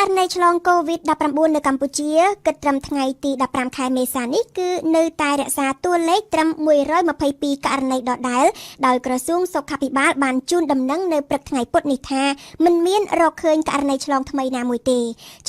ករណីឆ្លងកូវីដ -19 នៅកម្ពុជាគិតត្រឹមថ្ងៃទី15ខែមេសានេះគឺនៅតែរក្សាតួលេខត្រឹម122ករណីដដែលដោយក្រសួងសុខាភិបាលបានជូនដំណឹងនៅព្រឹកថ្ងៃពុធនេះថាមិនមានរកឃើញករណីឆ្លងថ្មីណាមួយទេ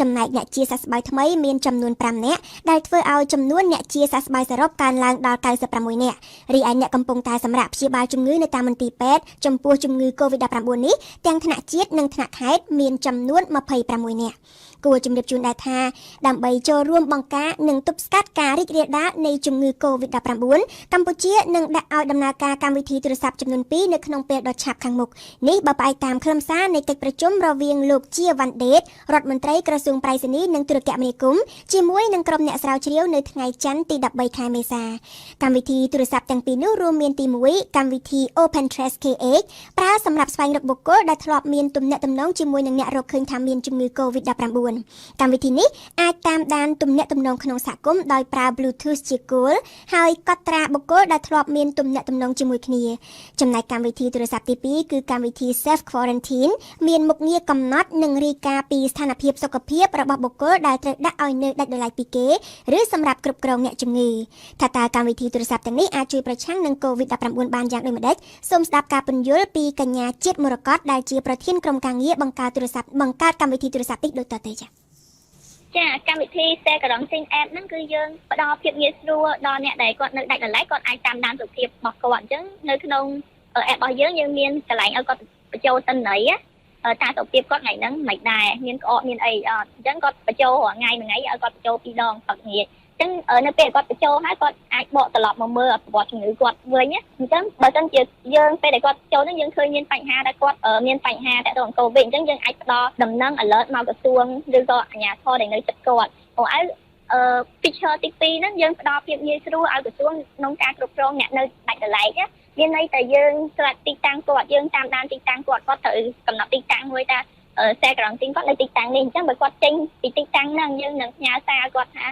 ចំណែកអ្នកជាសះស្បើយថ្មីមានចំនួន5នាក់ដែលធ្វើឲ្យចំនួនអ្នកជាសះស្បើយសរុបកើនឡើងដល់96នាក់រីឯអ្នកកំពុងតែសម្រាប់ព្យាបាលជំងឺនៅតាមមន្ទីរពេទ្យចំពោះជំងឺ COVID-19 នេះទាំងថ្នាក់ជាតិនិងថ្នាក់ខេត្តមានចំនួន26នាក់គួរជំរាបជូនដែរថាដើម្បីចូលរួមបង្ការនិងទប់ស្កាត់ការរីករាលដាលនៃជំងឺ COVID-19 កម្ពុជានឹងដាក់ឲ្យដំណើរការកម្មវិធីទូរស័ព្ទចំនួន2នៅក្នុងពេលដ៏ឆាប់ខាងមុខនេះបើផ្អែកតាមខ្លឹមសារនៃកិច្ចប្រជុំរវាងលោកជាវ៉ាន់ដេតរដ្ឋមន្ត្រីក្រសួងប្រៃសណីនិងទូរគមនាគមន៍ជាមួយនឹងក្រុមអ្នកស្រាវជ្រាវនៅថ្ងៃច័ន្ទទី13ខែមេសាកម្មវិធីទូរស័ព្ទទាំងពីរនោះរួមមានទី1កម្មវិធី Open Trace KH ប្រើសម្រាប់ស្វែងរកបុគ្គលដែលធ្លាប់មានទំនាក់ទំនងជាមួយនឹងអ្នករកឃើញថាមានជំងឺ COVID-19 កម្មវិធីនេះអាចតាមដានទំនាក់ទំនងក្នុងសហគមន៍ដោយប្រើ Bluetooth ជាគោលហើយកត់ត្រាបុគ្គលដែលធ្លាប់មានទំនាក់ទំនងជាមួយគ្នាចំណែកកម្មវិធីទូរស័ព្ទទី2គឺកម្មវិធី Self Quarantine មានមុខងារកំណត់និងរាយការណ៍ពីស្ថានភាពសុខភាពរបស់បុគ្គលដែលត្រូវដាក់ឲ្យនៅដាច់ដោយឡែកពីគេឬសម្រាប់គ្រប់គ្រងអ្នកជំងឺថាតើកម្មវិធីទូរស័ព្ទទាំងនេះអាចជួយប្រឆាំងនឹង COVID-19 បានយ៉ាងដូចម្តេចសូមស្ដាប់ការពន្យល់ពីកញ្ញាជាតិមរកតដែលជាប្រធានក្រុមការងារបង្កើតកម្មវិធីទូរស័ព្ទនេះដូចតទៅចា៎កម្មវិធី Share Quarantine App ហ្នឹងគឺយើងផ្ដល់ភាពងាយស្រួលដល់អ្នកដែលគាត់នៅដាច់ដោយឡែកគាត់អាចតាមដានសុខភាពរបស់គាត់អញ្ចឹងនៅក្នុង App របស់យើងមានកន្លែងឲ្យគាត់បញ្ចូលទិន្នន័យតាសុខភាពគាត់ថ្ងៃហ្នឹងមិនដែរមានក្អកមានអីអត់អញ្ចឹងគាត់បញ្ចូលរាល់ថ្ងៃមួយថ្ងៃឲ្យគាត់បញ្ចូល2ដងផឹកងាយអញ្ចឹងនៅពេលគាត់បញ្ចូលហើយគាត់អាចបកត្រឡប់មកមើលប្រវត្តិជំងឺគាត់វិញអញ្ចឹងបើមិនជាយើងពេលដែលគាត់ចូលហ្នឹងយើងឃើញមានបញ្ហាដែលគាត់មានបញ្ហាតាក់ទងនឹងកូវីដអញ្ចឹងយើងអាចផ្ដល់ដំណឹង alert មកក្រសួងឬក៏អាជ្ញាធរដែលនៅជិតគាត់ឲ្យfeature ទី2ហ្នឹងយើងផ្ដល់ភាពងាយស្រួលឲ្យក្រសួងក្នុងការគ្រប់គ្រងអ្នកនៅដាច់ដោយឡែកមានន័យថាយើងស្រាត់ទីតាំងគាត់យើងតាមដានទីតាំងគាត់ត្រូវកំណត់ទីតាំងមួយថាShare Quarantineគាត់នៅទីតាំងនេះអញ្ចឹងបើគាត់ចេញពីទីតាំងហ្នឹងយើងនឹងផ្ញើសារគាត់ថា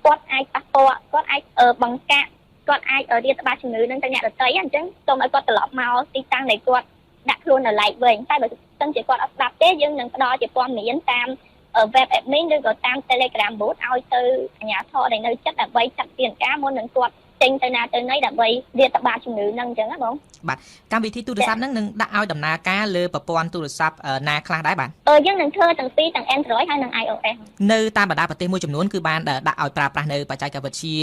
គាត់អាចប៉ះពាល់គាត់អាចបង្កាក់គាត់អាចរាតត្បាតជំងឺនឹងទៅអ្នកដទៃអញ្ចឹងសូមឲ្យគាត់ត្រឡប់មកទីតាំងដែលគាត់ដាក់ខ្លួននៅឡែកវិញតែបើសិនជាគាត់អត់ស្ដាប់ទេយើងនឹងផ្ដល់ជាព័ត៌មានតាមweb admin ឬក៏តាម Telegram bot ឲ្យទៅអាជ្ញាធរដែលនៅជិតដើម្បីចាត់វិធានការមុននឹងគាត់ចេញទៅណាទៅណីដើម្បីរាតត្បាតជំងឺហ្នឹងអញ្ចឹងណាបងបាទកម្មវិធីទូរស័ព្ទហ្នឹងនឹងដាក់ឲ្យដំណើរការលើប្រព័ន្ធទូរស័ព្ទណាខ្លះដែរបាទយើងនឹងធ្វើទាំងពីរទាំង Android ហើយនិង iOS នៅតាមបណ្ដាប្រទេសមួយចំនួនគឺបានដាក់ឲ្យប្រើប្រាស់នៅបច្ចេកវិទ្យា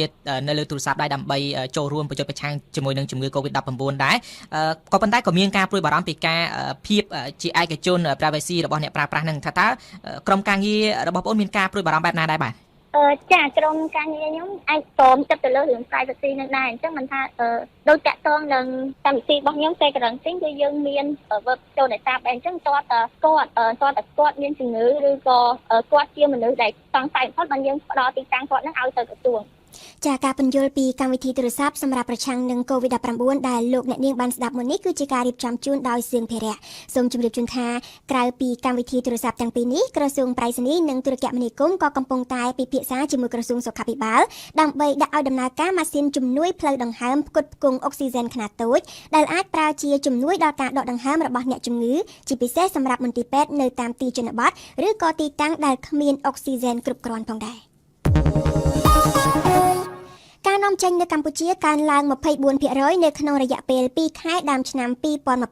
នៅលើទូរស័ព្ទដែរដើម្បីចូលរួមប្រយុទ្ធប្រឆាំងជាមួយនឹងជំងឺ COVID-19 ដែរក៏ប៉ុន្តែក៏មានការព្រួយបារម្ភពីការភាពជាឯកជន privacy របស់អ្នកប្រើប្រាស់ហ្នឹងថាតើក្រុមការងាររបស់បងមានការព្រួយបារម្ភបែបណាដែរបាទចាក្រុមការងារខ្ញុំអាចតមចិត្តទៅលើរឿង privacy នឹងដែរអញ្ចឹងមិនថាដូចតាក់ទងនឹងកម្មវិធីរបស់ខ្ញុំ Share Quarantine គឺយើងមាន virtual database អញ្ចឹងតើគាត់មានជំងឺឬក៏គាត់ជាមនុស្សដែលសង្ស័យបំផុតបានយើងផ្ដល់ទីតាំងគាត់នឹងឲ្យទៅក្រសួងចាការពន្យល់ពីកម្មវិធីទូរស័ព្ទសម្រាប់ប្រឆាំងនឹង COVID-19 ដែលលោកអ្នកនាងបានស្ដាប់មុននេះគឺជាការរៀបចំជូនដោយសៀងភារៈសូមជម្រាបជូនថាក្រៅពីកម្មវិធីទូរស័ព្ទទាំងពីរនេះក្រសួងប្រៃសណីនិងទូរគមនាគមន៍ក៏កំពុងតែពិភាក្សាជាមួយក្រសួងសុខាភិបាលដើម្បីដាក់ឲ្យដំណើរការម៉ាស៊ីនជំនួយផ្លូវដង្ហើមផ្គត់ផ្គង់អុកស៊ីហ្សែនខ្នាតតូចដែលអាចប្រើជាជំនួយដល់ការដកដង្ហើមរបស់អ្នកជំងឺជាពិសេសសម្រាប់មន្ទីរពេទ្យនៅតាមទីជនបទឬក៏ទីតាំងដែលគ្មានអុកស៊ីហ្សែនគ្រប់គ្រាន់ផងដែរការនាំចេញនៅកម្ពុជាកើនឡើង 24% នៅក្នុងរយៈពេល2ខែដើមឆ្នាំ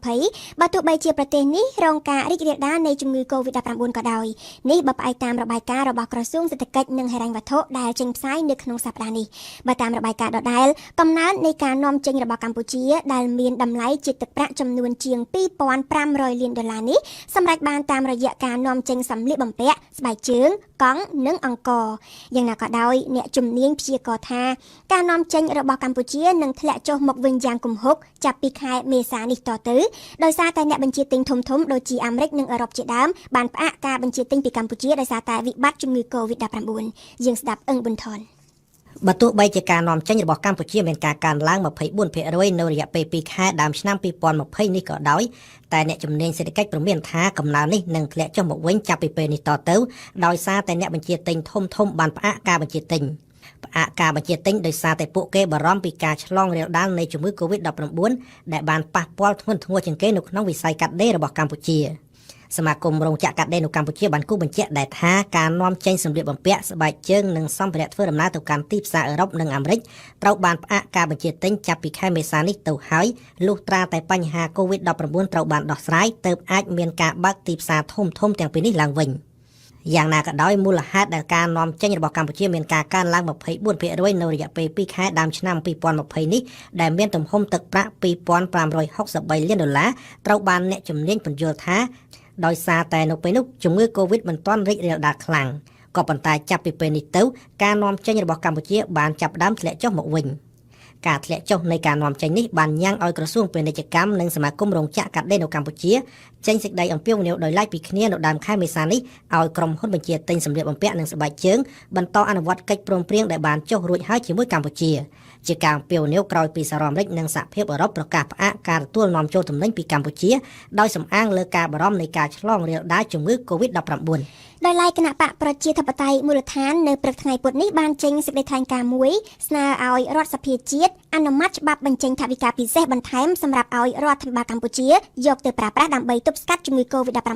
2020បើទោះបីជាប្រទេសនេះរងការរីករាលដាលនៃជំងឺ COVID-19 ក៏ដោយនេះបើផ្អែកតាមរបាយការណ៍របស់ក្រសួងសេដ្ឋកិច្ចនិងហិរញ្ញវត្ថុដែលចេញផ្សាយនៅក្នុងសប្តាហ៍នេះបើតាមរបាយការណ៍ដដែលកំណើននៃការនាំចេញរបស់កម្ពុជាដែលមានតម្លៃជាទឹកប្រាក់ចំនួនជាង$2,500 លាននេះសម្រេចបានតាមរយៈការនាំចេញសម្លៀកបំពាក់ស្បែកជើងកង់និងអង្ករយ៉ាងណាក៏ដោយអ្នកជំនាញព្យាករណ៍ថាការនាំចេញរបស់កម្ពុជានឹងធ្លាក់ចុះមកវិញយ៉ាងគំហុកចាប់ពីខែមេសានេះតទៅដោយសារតែអ្នកបញ្ជាទិញធំៗដូចជាអាមេរិកនិងអឺរ៉ុបជាដើមបានផ្អាកការបញ្ជាទិញពីកម្ពុជាដោយសារតែវិបត្តិជំងឺ COVID-19 យើងស្ដាប់អឹងប៊ុនថនបើទោះបីជាការនាំចេញរបស់កម្ពុជាមានការកើនឡើង 24% នៅរយៈពេល2ខែដើមឆ្នាំ2020នេះក៏ដោយតែអ្នកជំនាញសេដ្ឋកិច្ចព្រមានថាកំណើននេះនឹងធ្លាក់ចុះមកវិញចាប់ពីពេលនេះតទៅដោយសារតែអ្នកបញ្ជាទិញធំៗបានផ្អាកការបញ្ជាទិញដោយសារតែពួកគេបារម្ភពីការឆ្លងរាលដាលនៃជំងឺ COVID-19 ដែលបានប៉ះពាល់ធ្ងន់ធ្ងរជាងគេនៅក្នុងវិស័យកាត់ដេររបស់កម្ពុជា សមាគមរោងចក្រកាត់ដេរនៅកម្ពុជាបានគូបញ្ជាក់ដែរថាការនាំចេញសម្លៀកបំពាក់ស្បែកជើងនិងសម្ភារៈធ្វើដំណើរទៅកាន់ទីផ្សារអឺរ៉ុបនិងអាមេរិកត្រូវបានផ្អាកការបញ្ជាទិញចាប់ពីខែមេសានេះទៅហើយលុះត្រាតែបញ្ហា COVID-19 ត្រូវបានដោះស្រាយទើបអាចមានការបើកទីផ្សារធំៗទាំងពីរនេះឡើងវិញយ៉ាងណាក៏ដោយមូលហេតុដែលការនាំចេញរបស់កម្ពុជាមានការកើនឡើង 24% នៅរយៈពេល2ខែដើមឆ្នាំ2020នេះដែលមានទំហំទឹកប្រាក់ $2,563 លានត្រូវបានអ្នកជំនាញពន្យល់ថាដោយសារតែនៅពេលនោះជំងឺ COVID មិនទាន់រីករាលដាលខ្លាំងក៏ប៉ុន្តែចាប់ពីពេលនេះទៅការនាំចេញរបស់កម្ពុជាបានចាប់ផ្ដើមធ្លាក់ចុះមកវិញការធ្លាក់ចុះនៃការនាំចេញនេះបានញ៉ាំងឲ្យក្រសួងពាណិជ្ជកម្មនិងសមាគមរោងចក្រកាត់ដេរនៅកម្ពុជាចេញសេចក្តីអំពាវនាវដោយឡែកពីគ្នានៅដើមខែមេសានេះឲ្យក្រុមហ៊ុនបញ្ជាទិញសម្លៀកបំពាក់និងស្បែកជើងបន្តអនុវត្តកិច្ចព្រមព្រៀងដែលបានចុះរួចហើយជាមួយកម្ពុជាជាការអំពាវនាវក្រោយពីសហរដ្ឋអាមេរិកនិងសហភាពអឺរ៉ុបប្រកាសផ្អាកការទទួលនាំចូលទំនិញពីកម្ពុជាដោយសំអាងលើការបារម្ភនៃការឆ្លងរាលដាលជំងឺ COVID-19 ដោយឡែកគណៈបកប្រជាធិបតេយ្យមូលដ្ឋាននៅព្រឹកថ្ងៃពុធនេះបានចេញសេចក្តីថ្លែងការណ៍មួយស្នើឲ្យរដ្ឋសភាជាតិអនុម័តច្បាប់បញ្ចេញថវិកាពិសេសបន្ថែមសម្រាប់ឲ្យរដ្ឋាភិបាលកម្ពុជាយកទៅប្រើប្រាស់ដើម្បីទប់ស្កាត់ជំងឺ COVID-19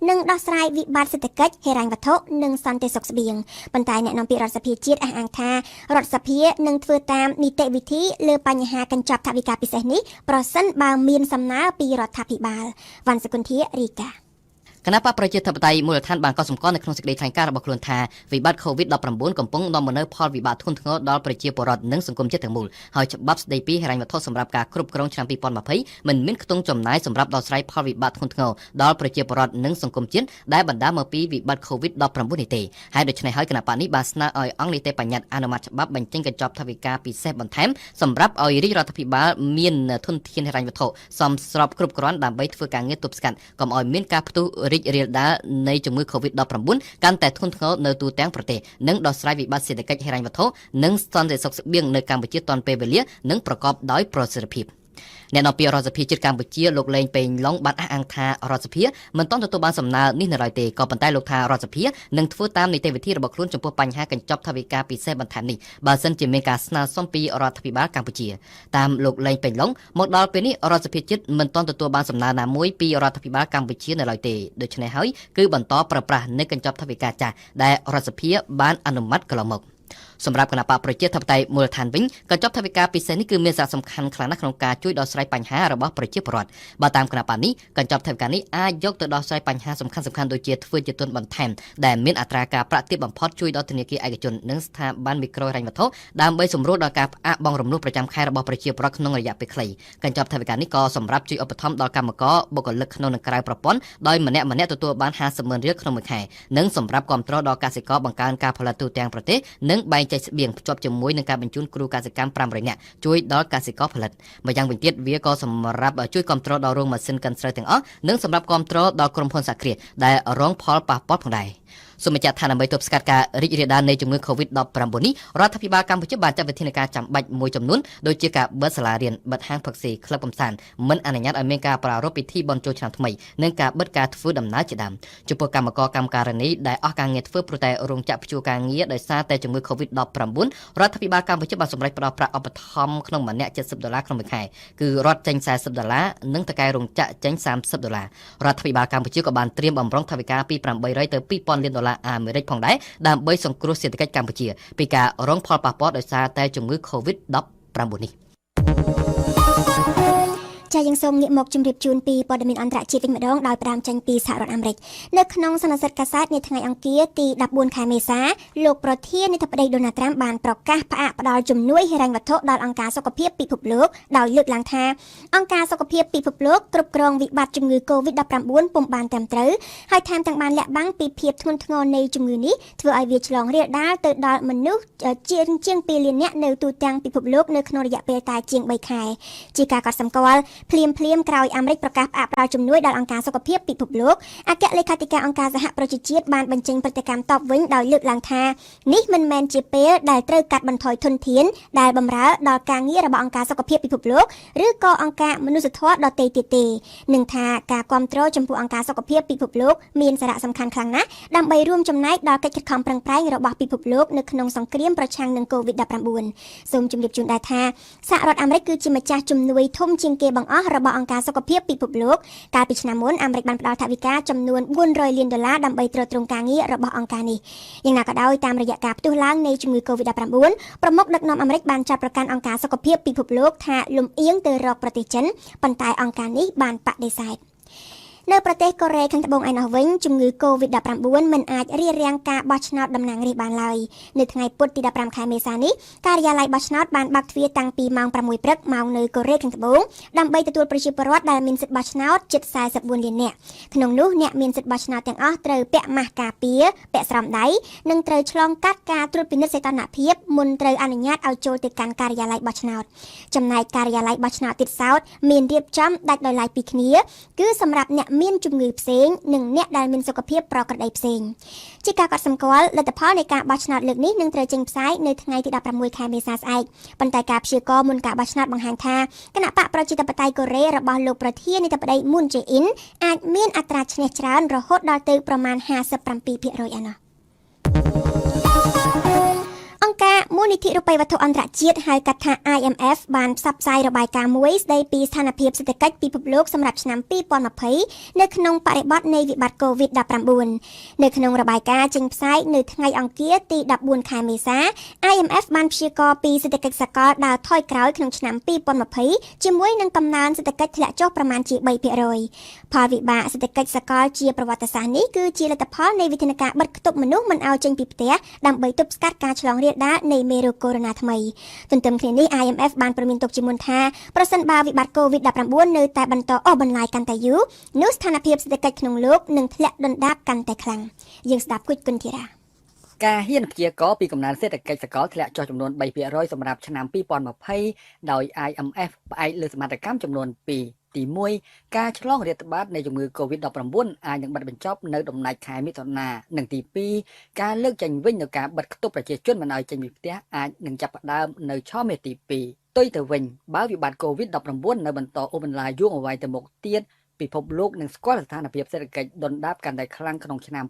និងដោះស្រាយវិបត្តិសេដ្ឋកិច្ចហិរញ្ញវត្ថុនិងសន្តិសុខស្បៀងប៉ុន្តែអ្នកនាំពាក្យរដ្ឋសភាជាតិអះអាងថារដ្ឋសភានឹងធ្វើតាមនីតិវិធីលើបញ្ហាកញ្ចប់ថវិកាពិសេសនេះប្រសិនបើមានសំណើពីរដ្ឋាភិបាលវ៉ាន់សុគន្ធារីកាគណៈបកប្រជាធិបតេយ្យមូលដ្ឋានបានកត់សម្គាល់នៅក្នុងសេចក្តីថ្លែងការណ៍របស់ខ្លួនថាវិបត្តិ COVID-19 កំពុងនាំមកនូវផលវិបាកធ្ងន់ធ្ងរដល់ប្រជាពលរដ្ឋនិងសង្គមជាតិទាំងមូលហើយច្បាប់ស្តីពីហិរញ្ញវត្ថុសម្រាប់ការគ្រប់គ្រងឆ្នាំ2020មិនមានខ្ទង់ចំណាយសម្រាប់ដោះស្រាយផលវិបាកធ្ងន់ធ្ងរដល់ប្រជាពលរដ្ឋនិងសង្គមជាតិដែលបណ្ដាលមកពីវិបត្តិ COVID-19 នេះទេហើយដូច្នេះហើយគណៈបកនេះបានស្នើឲ្យអង្គនីតិបញ្ញត្តិអនុម័តច្បាប់បញ្ចេញកញ្ចប់ថវិកាពិសេសបន្ថែមសម្រាប់ឲ្យរាជរដ្ឋាភិបាលមានធនធានហិរញ្ញវត្ថុសមស្របគ្រប់គ្រាន់ដើម្បីធ្វើការងារទប់ស្កាត់កុំឲ្យមានការផ្ទុះរីករាលដាលនៃជំងឺ COVID-19 កាន់តែធ្ងន់ធ្ងរនៅទូទាំងប្រទេសនិងដោះស្រាយវិបត្តិសេដ្ឋកិច្ចហិរញ្ញវត្ថុនិងសន្តិសុខស្បៀងនៅកម្ពុជាទាន់ពេលវេលានិងប្រកបដោយប្រសិទ្ធភាពអ្នកនាំពាក្យរដ្ឋសភាជាតិកម្ពុជាលោកលេងពេញឡុងបានអះអាងថារដ្ឋសភាមិនទាន់ទទួលបានសំណើនេះនៅឡើយទេក៏ប៉ុន្តែលោកថារដ្ឋសភានឹងធ្វើតាមនីតិវិធីរបស់ខ្លួនចំពោះបញ្ហាកញ្ចប់ថវិកាពិសេសបន្ថែមនេះបើសិនជាមានការស្នើសុំពីរដ្ឋាភិបាលកម្ពុជាតាមលោកលេងពេញឡុងមកដល់ពេលនេះរដ្ឋសភាជាតិមិនទាន់ទទួលបានសំណើណាមួយពីរដ្ឋាភិបាលកម្ពុជានៅឡើយទេដូច្នេះហើយគឺបន្តប្រើប្រាស់នៅកញ្ចប់ថវិកាចាស់ដែលរដ្ឋសភាបានអនុម័តកន្លងមកសម្រាប់គណៈបកប្រជាធិបតេយ្យមូលដ្ឋានវិញកញ្ចប់ថវិកាពិសេសនេះគឺមានសារៈសំខាន់ខ្លាំងណាស់ក្នុងការជួយដោះស្រាយបញ្ហារបស់ប្រជាពលរដ្ឋបើតាមគណៈបកនេះកញ្ចប់ថវិកានេះអាចយកទៅដោះស្រាយបញ្ហាសំខាន់ៗដូចជាធ្វើជាទុនបន្ថែមដែលមានអត្រាការប្រាក់ទាបបំផុតជួយដល់ធនាគារឯកជននិងស្ថាប័នមីក្រូហិរញ្ញវត្ថុដើម្បីសម្រួលដល់ការផ្អាកបង់រំលោះប្រចាំខែរបស់ប្រជាពលរដ្ឋក្នុងរយៈពេលខ្លីកញ្ចប់ថវិកានេះក៏សម្រាប់ជួយឧបត្ថម្ភដល់កម្មករបុគ្គលិកក្នុងនិងក្រៅប្រព័ន្ធដោយម្នាក់ៗទទួលបាន 50,000 រៀលក្នុងមួយខែនិងសម្រាប់គាំទ្រដល់កសិករបង្កើនការផលិតទូទាំងប្រទេសនិងបែងចែកស្បៀងភ្ជាប់ជាមួយនឹងការបញ្ជូនគ្រូកសិកម្ម 500 នាក់ជួយដល់កសិករផលិតម្យ៉ាងវិញទៀតវាក៏សម្រាប់ជួយគាំទ្រដល់រោងម៉ាស៊ីនកិនស្រូវទាំងអស់និងសម្រាប់គាំទ្រដល់ក្រុមហ៊ុនសហគ្រាសដែលរងផលប៉ះពាល់ផងដែរសូមបញ្ជាក់ថាដើម្បីទប់ស្កាត់ការរីករាលដាលនៃជំងឺ COVID-19 នេះរដ្ឋាភិបាលកម្ពុជាបានចាត់វិធានការចាំបាច់មួយចំនួនដូចជាការបិទសាលារៀនបិទហាងផឹកស៊ីក្លឹបកម្សាន្តមិនអនុញ្ញាតឲ្យមានការប្រារព្ធពិធីបុណ្យចូលឆ្នាំថ្មីនិងការបិទការធ្វើដំណើរជាដើមចំពោះកម្មករកម្មការិនីដែលអស់ការងារធ្វើព្រោះតែរោងចក្រព្យួរការងារដោយសារតែជំងឺ COVID-19 រដ្ឋាភិបាលកម្ពុជាបានសម្រេចផ្តល់ប្រាក់ឧបត្ថម្ភក្នុងម្នាក់$70ក្នុងមួយខែគឺរដ្ឋចេញ$40និងតកែរោងចក្រចេញ$30រដ្ឋាភិបាលកម្ពុជាក៏បានត្រៀមបម្រុងថវិកាពី800ទៅ$2,000 លានអាមេរិកផងដែរដើម្បីសង្គ្រោះសេដ្ឋកិច្ចកម្ពុជាពីការរងផលប៉ះពាល់ដោយសារតែជំងឺ COVID-19 នេះចាយើងសូមងាកមកជម្រាបជូនពីព័ត៌មានអន្តរជាតិវិញម្ដងដោយផ្ដើមចេញពីសហរដ្ឋអាមេរិកនៅក្នុងសន្និសីទកាសែតនាថ្ងៃអង្គារទី14ខែមេសាលោកប្រធានាធិបតីដូណាល់ត្រាំបានប្រកាសផ្អាកផ្ដល់ជំនួយហិរញ្ញវត្ថុដល់អង្គការសុខភាពពិភពលោកដោយលើកឡើងថាអង្គការសុខភាពពិភពលោកគ្រប់គ្រងវិបត្តិជំងឺ COVID-19 ពុំបានត្រឹមត្រូវហើយថែមទាំងបានលាក់បាំងពីភាពធ្ងន់ធ្ងរនៃជំងឺនេះធ្វើឲ្យវាឆ្លងរាលដាលទៅដល់មនុស្សជាង2លាននាក់នៅទូទាំងពិភពលោកនៅក្នុងរយៈពេលតែជាង3ខែជាការកត់សម្គាល់ភ្លាមក្រោយអាមេរិកប្រកាសផ្អាកផ្ដល់ជំនួយដល់អង្គការសុខភាពពិភពលោកអគ្គលេខាធិការអង្គការសហប្រជាជាតិបានបញ្ចេញប្រតិកម្មតបវិញដោយលើកឡើងថានេះមិនមែនជាពេលដែលត្រូវកាត់បន្ថយធនធានដែលបម្រើដល់ការងាររបស់អង្គការសុខភាពពិភពលោកឬក៏អង្គការមនុស្សធម៌ដទៃទៀតទេនឹងថាការគាំទ្រចំពោះអង្គការសុខភាពពិភពលោកមានសារៈសំខាន់ខ្លាំងណាស់ដើម្បីរួមចំណែកដល់កិច្ចខិតខំប្រឹងប្រែងរបស់ពិភពលោកនៅក្នុងសង្គ្រាមប្រឆាំងនឹង COVID-19 សូមជម្រាបជូនដែរថាសហរដ្ឋអាមេរិកគឺជាម្ចាស់ជំនួយធំជាងគេបង្ ទាំងអស់របស់អង្គការសុខភាពពិភពលោកកាលពីឆ្នាំមុនអាមេរិកបានផ្តល់ថវិកាចំនួន$400 លានដើម្បីទ្រទ្រង់ការងាររបស់អង្គការនេះយ៉ាងណាក៏ដោយតាមរយៈការផ្ទុះឡើងនៃជំងឺ COVID-19 ប្រមុខដឹកនាំអាមេរិកបានចាប់ប្រកាន់អង្គការសុខភាពពិភពលោកថាលំអៀងទៅរកប្រទេសចិនប៉ុន្តែអង្គការនេះបានបដិសេធនៅប្រទេសកូរ៉េខាងត្បូងឯណោះវិញជំងឺ COVID-19 មិនអាចរារាំងការបោះឆ្នោតតំណាងរាស្ត្របានឡើយនៅថ្ងៃពុធទី15 ខែមេសានេះការិយាល័យបោះឆ្នោតបានបើកទ្វារតាំងពីម៉ោង 6 ព្រឹកម៉ោងនៅកូរ៉េខាងត្បូងដើម្បីទទួលប្រជាពលរដ្ឋដែលមានសិទ្ធិបោះឆ្នោតជិត44លាននាក់ក្នុងនោះអ្នកមានសិទ្ធិបោះឆ្នោតទាំងអស់ត្រូវពាក់ម៉ាស់ការពារពាក់ស្រោមដៃនិងត្រូវឆ្លងកាត់ការត្រួតពិនិត្យសីតុណ្ហភាពមុនត្រូវអនុញ្ញាតឲ្យចូលទៅកាន់ការិយាល័យបោះឆ្នោតចំណែកការិយាល័យបោះឆ្នោតទៀតសោតមានរៀបចំដាច់ដោយឡែកពីគ្នាគឺសម្រាប់អ្នកមានជំងឺផ្សេងនិងអ្នកដែលមានសុខភាពប្រក្រតីផ្សេងជាការកត់សម្គាល់លទ្ធផលនៃការបោះឆ្នោតលើកនេះនឹងត្រូវចេញផ្សាយនៅថ្ងៃទី16 ខែមេសាស្អែកប៉ុន្តែការព្យាករណ៍មុនការបោះឆ្នោតបង្ហាញថាគណៈបកប្រជាធិបតេយ្យកូរ៉េរបស់លោកប្រធានាធិបតីមូនជេអ៊ីនអាចមានអត្រាឈ្នះច្រើនរហូតដល់ទៅប្រមាណ 57% ឯណោះអង្គការមូលនិធិរូបិយវត្ថុអន្តរជាតិហៅកាត់ថា IMF បានផ្សព្វផ្សាយរបាយការណ៍មួយស្ដីពីស្ថានភាពសេដ្ឋកិច្ចពិភពលោកសម្រាប់ឆ្នាំ2020នៅក្នុងបរិបទនៃវិបត្តិ COVID-19 នៅក្នុងរបាយការណ៍ចេញផ្សាយនៅថ្ងៃអង្គារទី14 ខែមេសា IMF បានព្យាករណ៍ពីសេដ្ឋកិច្ចសកលដើរថយក្រោយក្នុងឆ្នាំ2020ជាមួយនឹងកំណើនសេដ្ឋកិច្ចធ្លាក់ចុះប្រមាណជា 3% ផលវិបាកសេដ្ឋកិច្ចសកលជាប្រវត្តិសាស្ត្រនេះគឺជាលទ្ធផលនៃវិធានការបិទគប់មនុស្សមិនឲ្យចេញពីផ្ទះដើម្បីទប់ស្កាត់ការឆ្លងរាលដាលនៃមេរោគកូវីដ -19 ថ្មីទន្ទឹមគ្នានេះ IMF បានព្រមានទុកជាមុនថាប្រសិនបើវិបត្តិ COVID-19 នៅតែបន្តអូសបន្លាយកាន់តែយូរនោះស្ថានភាពសេដ្ឋកិច្ចក្នុងលោកនឹងធ្លាក់ដុនដាបកាន់តែខ្លាំងយើងស្ដាប់គូចគុណធីរ៉ាការហ៊ានព្យាករណ៍ពីកំណើនសេដ្ឋកិច្ចសកលធ្លាក់ចុះចំនួន 3% សម្រាប់ឆ្នាំ2020ដោយ IMF ផ្អែកលើសមាតកម្មចំនួន2ទី1ការឆ្លងរាតត្បាតនៃជំងឺ COVID-19 អាចនឹងបិទបញ្ចប់នៅដំណាច់ខែមិថុនានិងទី2ការលើកចេញវិញនូវការបិទគប់ប្រជាជនមិនឲ្យចេញពីផ្ទះអាចនឹងចាប់ផ្ដើមនៅឆមាសទី2ផ្ទុយទៅវិញបើវិបត្តិ COVID-19 នៅបន្តអូសបន្លាយយូរអង្វែងទៅមុខទៀតពិភពលោកនឹងស្គាល់ស្ថានភាពសេដ្ឋកិច្ចដុនដាបកាន់តែខ្លាំងក្នុងឆ្នាំ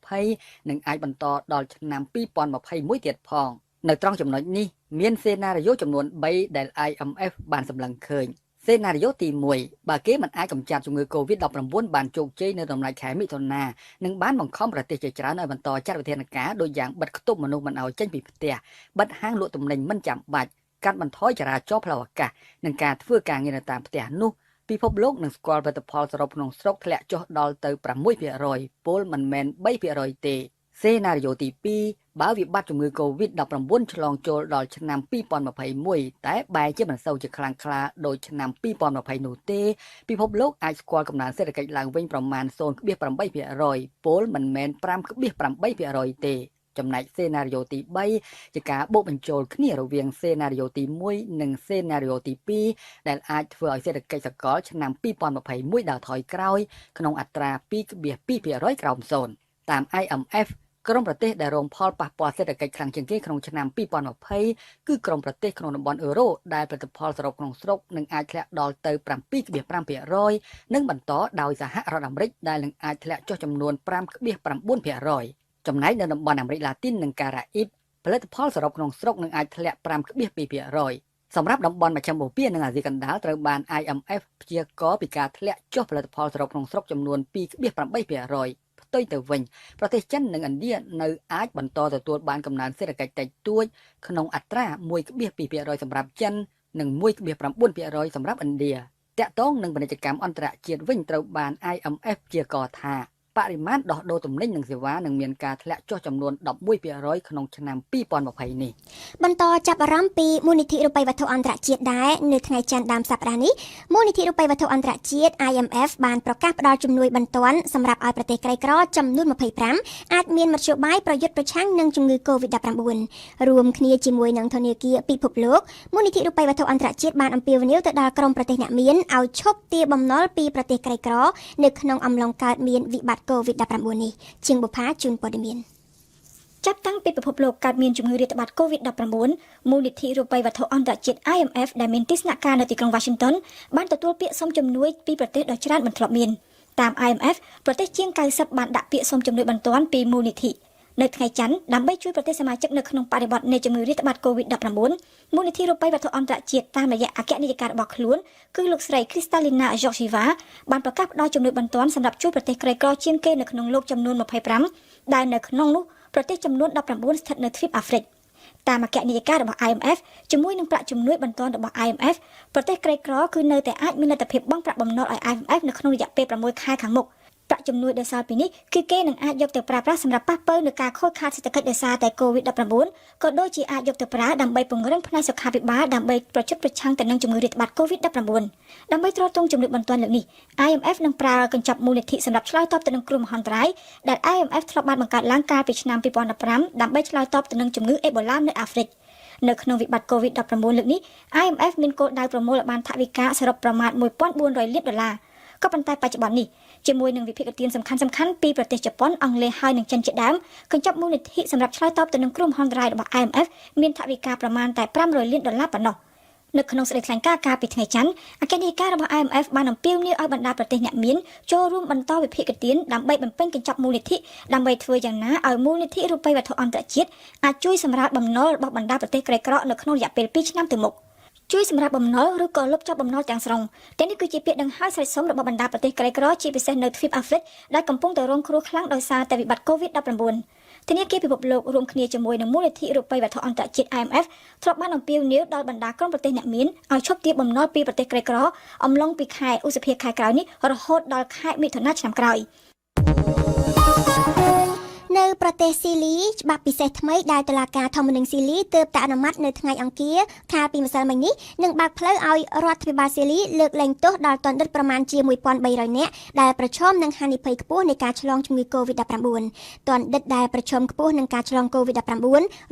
2020និងអាចបន្តដល់ឆ្នាំ2021ទៀតផងនៅត្រង់ចំណុចនេះមានសេណារីយ៉ូចំនួន3ដែល IMF បានសម្លឹងឃើញសេណារីយ៉ូទី1បើគេមិនអាចកម្ចាត់ជំងឺ COVID-19 បានជោគជ័យនៅដំណាច់ខែមិថុនានឹងបានបង្ខំប្រទេសជាច្រើនឲ្យបន្តចាត់វិធានការដូចយ៉ាងបិទគប់មនុស្សមិនឲ្យចេញពីផ្ទះបិទហាងលក់ទំនិញមិនចាំបាច់កាត់បន្ថយចរាចរណ៍ផ្លូវអាកាសនិងការធ្វើការងារនៅតាមផ្ទះនោះពិភពលោកនឹងស្គាល់ផលិតផលសរុបក្នុងស្រុកធ្លាក់ចុះដល់ទៅ 6% ពលមិនមែន 3% ទេសេណារីយ៉ូទី2បើវិបត្តិជំងឺ COVID-19 ឆ្លងចូលដល់ឆ្នាំ2021តែបែរជាមិនសូវជាខ្លាំងក្លាដូចឆ្នាំ2020នោះទេពិភពលោកអាចស្គាល់កំណើនសេដ្ឋកិច្ចឡើងវិញប្រមាណ 0.8% ពលមិនមែន 5.8% ទេចំណែកសេណារីយ៉ូទី3ជាការបូកបញ្ចូលគ្នារវាងសេណារីយ៉ូទី1និងសេណារីយ៉ូទី2ដែលអាចធ្វើឲ្យសេដ្ឋកិច្ចសកលឆ្នាំ2021ដើរថយក្រោយក្នុងអត្រា 2.2% ក្រោម0តាម IMF ក្រុមប្រទេសដែលរងផលប៉ះពាល់សេដ្ឋកិច្ចខ្លាំងជាងគេក្នុងឆ្នាំ2020គឺក្រុមប្រទេសក្នុងតំបន់អឺរ៉ូដែលផលិតផលសរុបក្នុងស្រុកនឹងអាចធ្លាក់ដល់ទៅ 7.5% និងបន្តដោយសហរដ្ឋអាមេរិកដែលនឹងអាចធ្លាក់ចុះចំនួន 5.9%ចំណែកនៅតំបន់អាមេរិកឡាទីននិងការ៉ាអ៊ីបផលិតផលសរុបក្នុងស្រុកនឹងអាចធ្លាក់ 5.2% សម្រាប់តំបន់មជ្ឈមបូព៌ានិងអាស៊ីកណ្ដាលត្រូវបាន IMF ព្យាករណ៍ពីការធ្លាក់ចុះផលិតផលសរុបក្នុងស្រុកចំនួន 2.8%ផ្ទុយទៅវិញប្រទេសចិននិងឥណ្ឌានៅអាចបន្តទទួលបានកំណើនសេដ្ឋកិច្ចតិចតួចក្នុងអត្រា 1.2% សម្រាប់ចិននិង 1.9% សម្រាប់ឥណ្ឌាតាក់ទងនឹងពាណិជ្ជកម្មអន្តរជាតិវិញត្រូវបាន IMF ព្យាករណ៍ថាបរិមាណដោះដូរទំនិញនិងសេវានឹងមានការធ្លាក់ចុះចំនួន 11% ក្នុងឆ្នាំ2020នេះបន្តចាប់អារម្មណ៍ពីមូលនិធិរូបិយវត្ថុអន្តរជាតិដែរនៅថ្ងៃច័ន្ទដើមសប្តាហ៍នេះមូលនិធិរូបិយវត្ថុអន្តរជាតិ IMF បានប្រកាសផ្តល់ជំនួយបន្ទាន់សម្រាប់ឲ្យប្រទេសក្រីក្រចំនួន25អាចមានមធ្យោបាយប្រយុទ្ធប្រឆាំងនឹងជំងឺ COVID-19 រួមគ្នាជាមួយនឹងធនាគារពិភពលោកមូលនិធិរូបិយវត្ថុអន្តរជាតិបានអំពាវនាវទៅដល់ក្រុមប្រទេសអ្នកមានឲ្យឈប់ទារបំណុលពីប្រទេសក្រីក្រនៅក្នុងអំឡុងកើតមានវិបត្តិCOVID-19 នេះជាងបុផាជូនព័ត៌មានចាប់តាំងពីពិភពលោកកើតមានជំងឺរាតត្បាត COVID-19 មូលនិធិរូបិយវត្ថុអន្តរជាតិ IMF ដែលមានទីស្នាក់ការនៅទីក្រុង Washington បានទទួលពាក្យសុំជំនួយពីប្រទេសដ៏ច្រើនមិនធ្លាប់មានតាម IMF ប្រទេសជាង90បានដាក់ពាក្យសុំជំនួយបន្ទាន់ពីមូលនិធិ នៅថ្ងៃច័ន្ទដើម្បីជួយប្រទេសសមាជិកនៅក្នុងបរិបទនៃជំងឺរាតត្បាត COVID-19 មូលនិធិរូបិយវត្ថុអន្តរជាតិតាមរយៈអគ្គនាយិការបស់ខ្លួនគឺលោកស្រី Kristalina Georgieva បានប្រកាសផ្តល់ជំនួយបន្ទាន់សម្រាប់ជួយប្រទេសក្រីក្រជាងគេនៅក្នុងលោកចំនួន25ដែលនៅក្នុងនោះប្រទេសចំនួន19ស្ថិតនៅទ្វីបអាហ្វ្រិកតាមអគ្គនាយិការបស់ IMF ជាមួយនឹងប្រាក់ជំនួយបន្ទាន់របស់ IMF ប្រទេសក្រីក្រគឺនៅតែអាចមានលទ្ធភាពបង់ប្រាក់បំណុលឲ្យ IMF នៅក្នុងរយៈពេល6ខែខាងមុខប្រាក់ជំនួយដែលសល់ពីនេះគឺគេនឹងអាចយកទៅប្រើប្រាស់សម្រាប់ប៉ះប៉ូវនឹងការខូចខាតសេដ្ឋកិច្ចដោយសារតែ COVID-19 ក៏ដូចជាអាចយកទៅប្រើដើម្បីពង្រឹងផ្នែកសុខាភិបាលដើម្បីប្រយុទ្ធប្រឆាំងទៅនឹងជំងឺរាតត្បាត COVID-19 ដើម្បីទ្រទ្រង់ជំនួយបន្ទាន់លើកនេះ IMF នឹងប្រើកញ្ចប់មូលនិធិសម្រាប់ឆ្លើយតបទៅនឹងគ្រោះមហន្តរាយដែល IMF ធ្លាប់បានបង្កើតឡើងកាលពីឆ្នាំ2015ដើម្បីឆ្លើយតបទៅនឹងជំងឺអេបូឡានៅអាហ្វ្រិកនៅក្នុងវិបត្តិ COVID-19 លើកនេះ IMF មានគោលដៅប្រមូលឲ្យបានថវិកាសរុបប្រមាណ$1,400 លានក៏ប៉ុន្តែបច្ចុប្បន្ននេះជាមួយនឹងវិភាគទានសំខាន់ៗពីប្រទេសជប៉ុនអង់គ្លេសហើយនិងចិនជាដើមកញ្ចប់មូលនិធិសម្រាប់ឆ្លើយតបទៅនឹងគ្រោះមហន្តរាយរបស់ IMF មានថវិកាប្រមាណតែ$500 លានប៉ុណ្ណោះនៅក្នុងសេចក្តីថ្លែងការណ៍កាលពីថ្ងៃច័ន្ទអគ្គនាយិការបស់ IMF បានអំពាវនាវឲ្យបណ្ដាប្រទេសអ្នកមានចូលរួមបន្តវិភាគទានដើម្បីបំពេញកញ្ចប់មូលនិធិដើម្បីធ្វើយ៉ាងណាឲ្យមូលនិធិរូបិយវត្ថុអន្តរជាតិអាចជួយសម្រាលបំណុលរបស់បណ្ដាប្រទេសក្រីក្រនៅក្នុងរយៈពេល2ឆ្នាំទៅមុខជួយសម្រាប់បំណុលឬក៏លុបចោលបំណុលទាំងស្រុងទាំងនេះគឺជាពាក្យដង្ហែស្រែកសុំរបស់បណ្ដាប្រទេសក្រីក្រជាពិសេសនៅទ្វីបអាហ្វ្រិកដែលកំពុងតែរងគ្រោះខ្លាំងដោយសារតែវិបត្តិ COVID-19 ធនាគារពិភពលោករួមគ្នាជាមួយនឹងមូលនិធិរូបិយវត្ថុអន្តរជាតិ IMF ធ្លាប់បានអំពាវនាវដល់បណ្ដាក្រុមប្រទេសអ្នកមានឲ្យឈប់ទារបំណុលពីប្រទេសក្រីក្រអំឡុងពីខែឧសភាខែក្រោយនេះរហូតដល់ខែមិថុនាឆ្នាំក្រោយនៅប្រទេសស៊ីលីច្បាប់ពិសេសថ្មីដែលតុលាការធម្មនុញ្ញស៊ីលីទើបតែអនុម័តនៅថ្ងៃអង្គារកាលពីម្សិលមិញនេះនឹងបើកផ្លូវឲ្យរដ្ឋាភិបាលស៊ីលីលើកលែងទោសដល់ទណ្ឌិតប្រមាណជា1300នាក់ដែលប្រឈមនឹងហានិភ័យខ្ពស់នៃការឆ្លងជំងឺ COVID-19 ទណ្ឌិតដែលប្រឈមខ្ពស់នឹងការឆ្លង COVID-19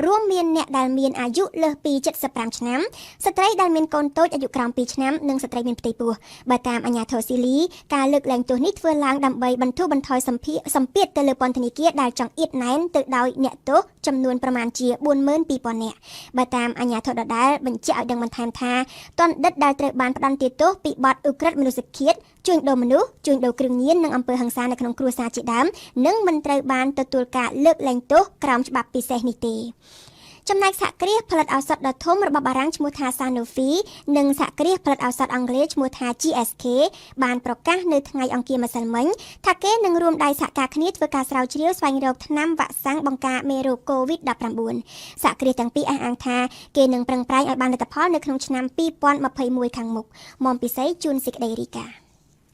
រួមមានអ្នកដែលមានអាយុលើសពី75ឆ្នាំស្ត្រីដែលមានកូនតូចអាយុក្រោម2ឆ្នាំនិងស្ត្រីមានផ្ទៃពោះបើតាមអាជ្ញាធរស៊ីលីការលើកលែងទោសនេះធ្វើឡើងដើម្បីបន្ធូរបន្ថយសម្ពាធទៅលើពន្ធនាគារដែលចង្អៀតណែនទៅដោយអ្នកទោសចំនួនប្រមាណជា42,000 នាក់បើតាមអាជ្ញាធរដដែលបញ្ជាក់ឲ្យដឹងបន្ថែមថាទណ្ឌិតដែលត្រូវបានផ្តន្ទាទោសពីបទឧក្រិដ្ឋមនុស្សឃាតជួញដូរមនុស្សជួញដូរគ្រឿងញៀននិងអំពើហិង្សានៅក្នុងគ្រួសារជាដើមនិងមិនត្រូវបានទទួលការលើកលែងទោសក្រោមច្បាប់ពិសេសនេះទេចំណែកសហគ្រាសផលិតឱសថដ៏ធំរបស់បារាំងឈ្មោះថា Sanofi និងសហគ្រាសផលិតឱសថអង់គ្លេសឈ្មោះថា GSK បានប្រកាសនៅថ្ងៃអង្គារម្សិលមិញថាគេនឹងរួមដៃសហការគ្នាធ្វើការស្រាវជ្រាវស្វែងរកថ្នាំវ៉ាក់សាំងបង្ការមេរោគ COVID-19 សហគ្រាសទាំងពីរអះអាងថាគេនឹងប្រឹងប្រែងឲ្យបានលទ្ធផលនៅក្នុងឆ្នាំ2021ខាងមុខមុំពិសីជួនសេចក្តីរីកា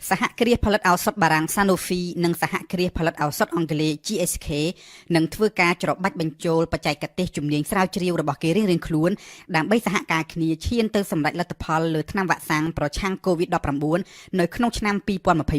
សហគ្រាសផលិតឱសថបារាំង Sanofi និងសហគ្រាសផលិតឱសថអង់គ្លេស GSK នឹងធ្វើការច្របាច់បញ្ចូលបច្ចេកទេសជំនាញស្រាវជ្រាវរបស់គេរៀងៗខ្លួនដើម្បីសហការគ្នាឈានទៅសម្រេចលទ្ធផលលើថ្នាំវ៉ាក់សាំងប្រឆាំង COVID-19 នៅក្នុងឆ្នាំ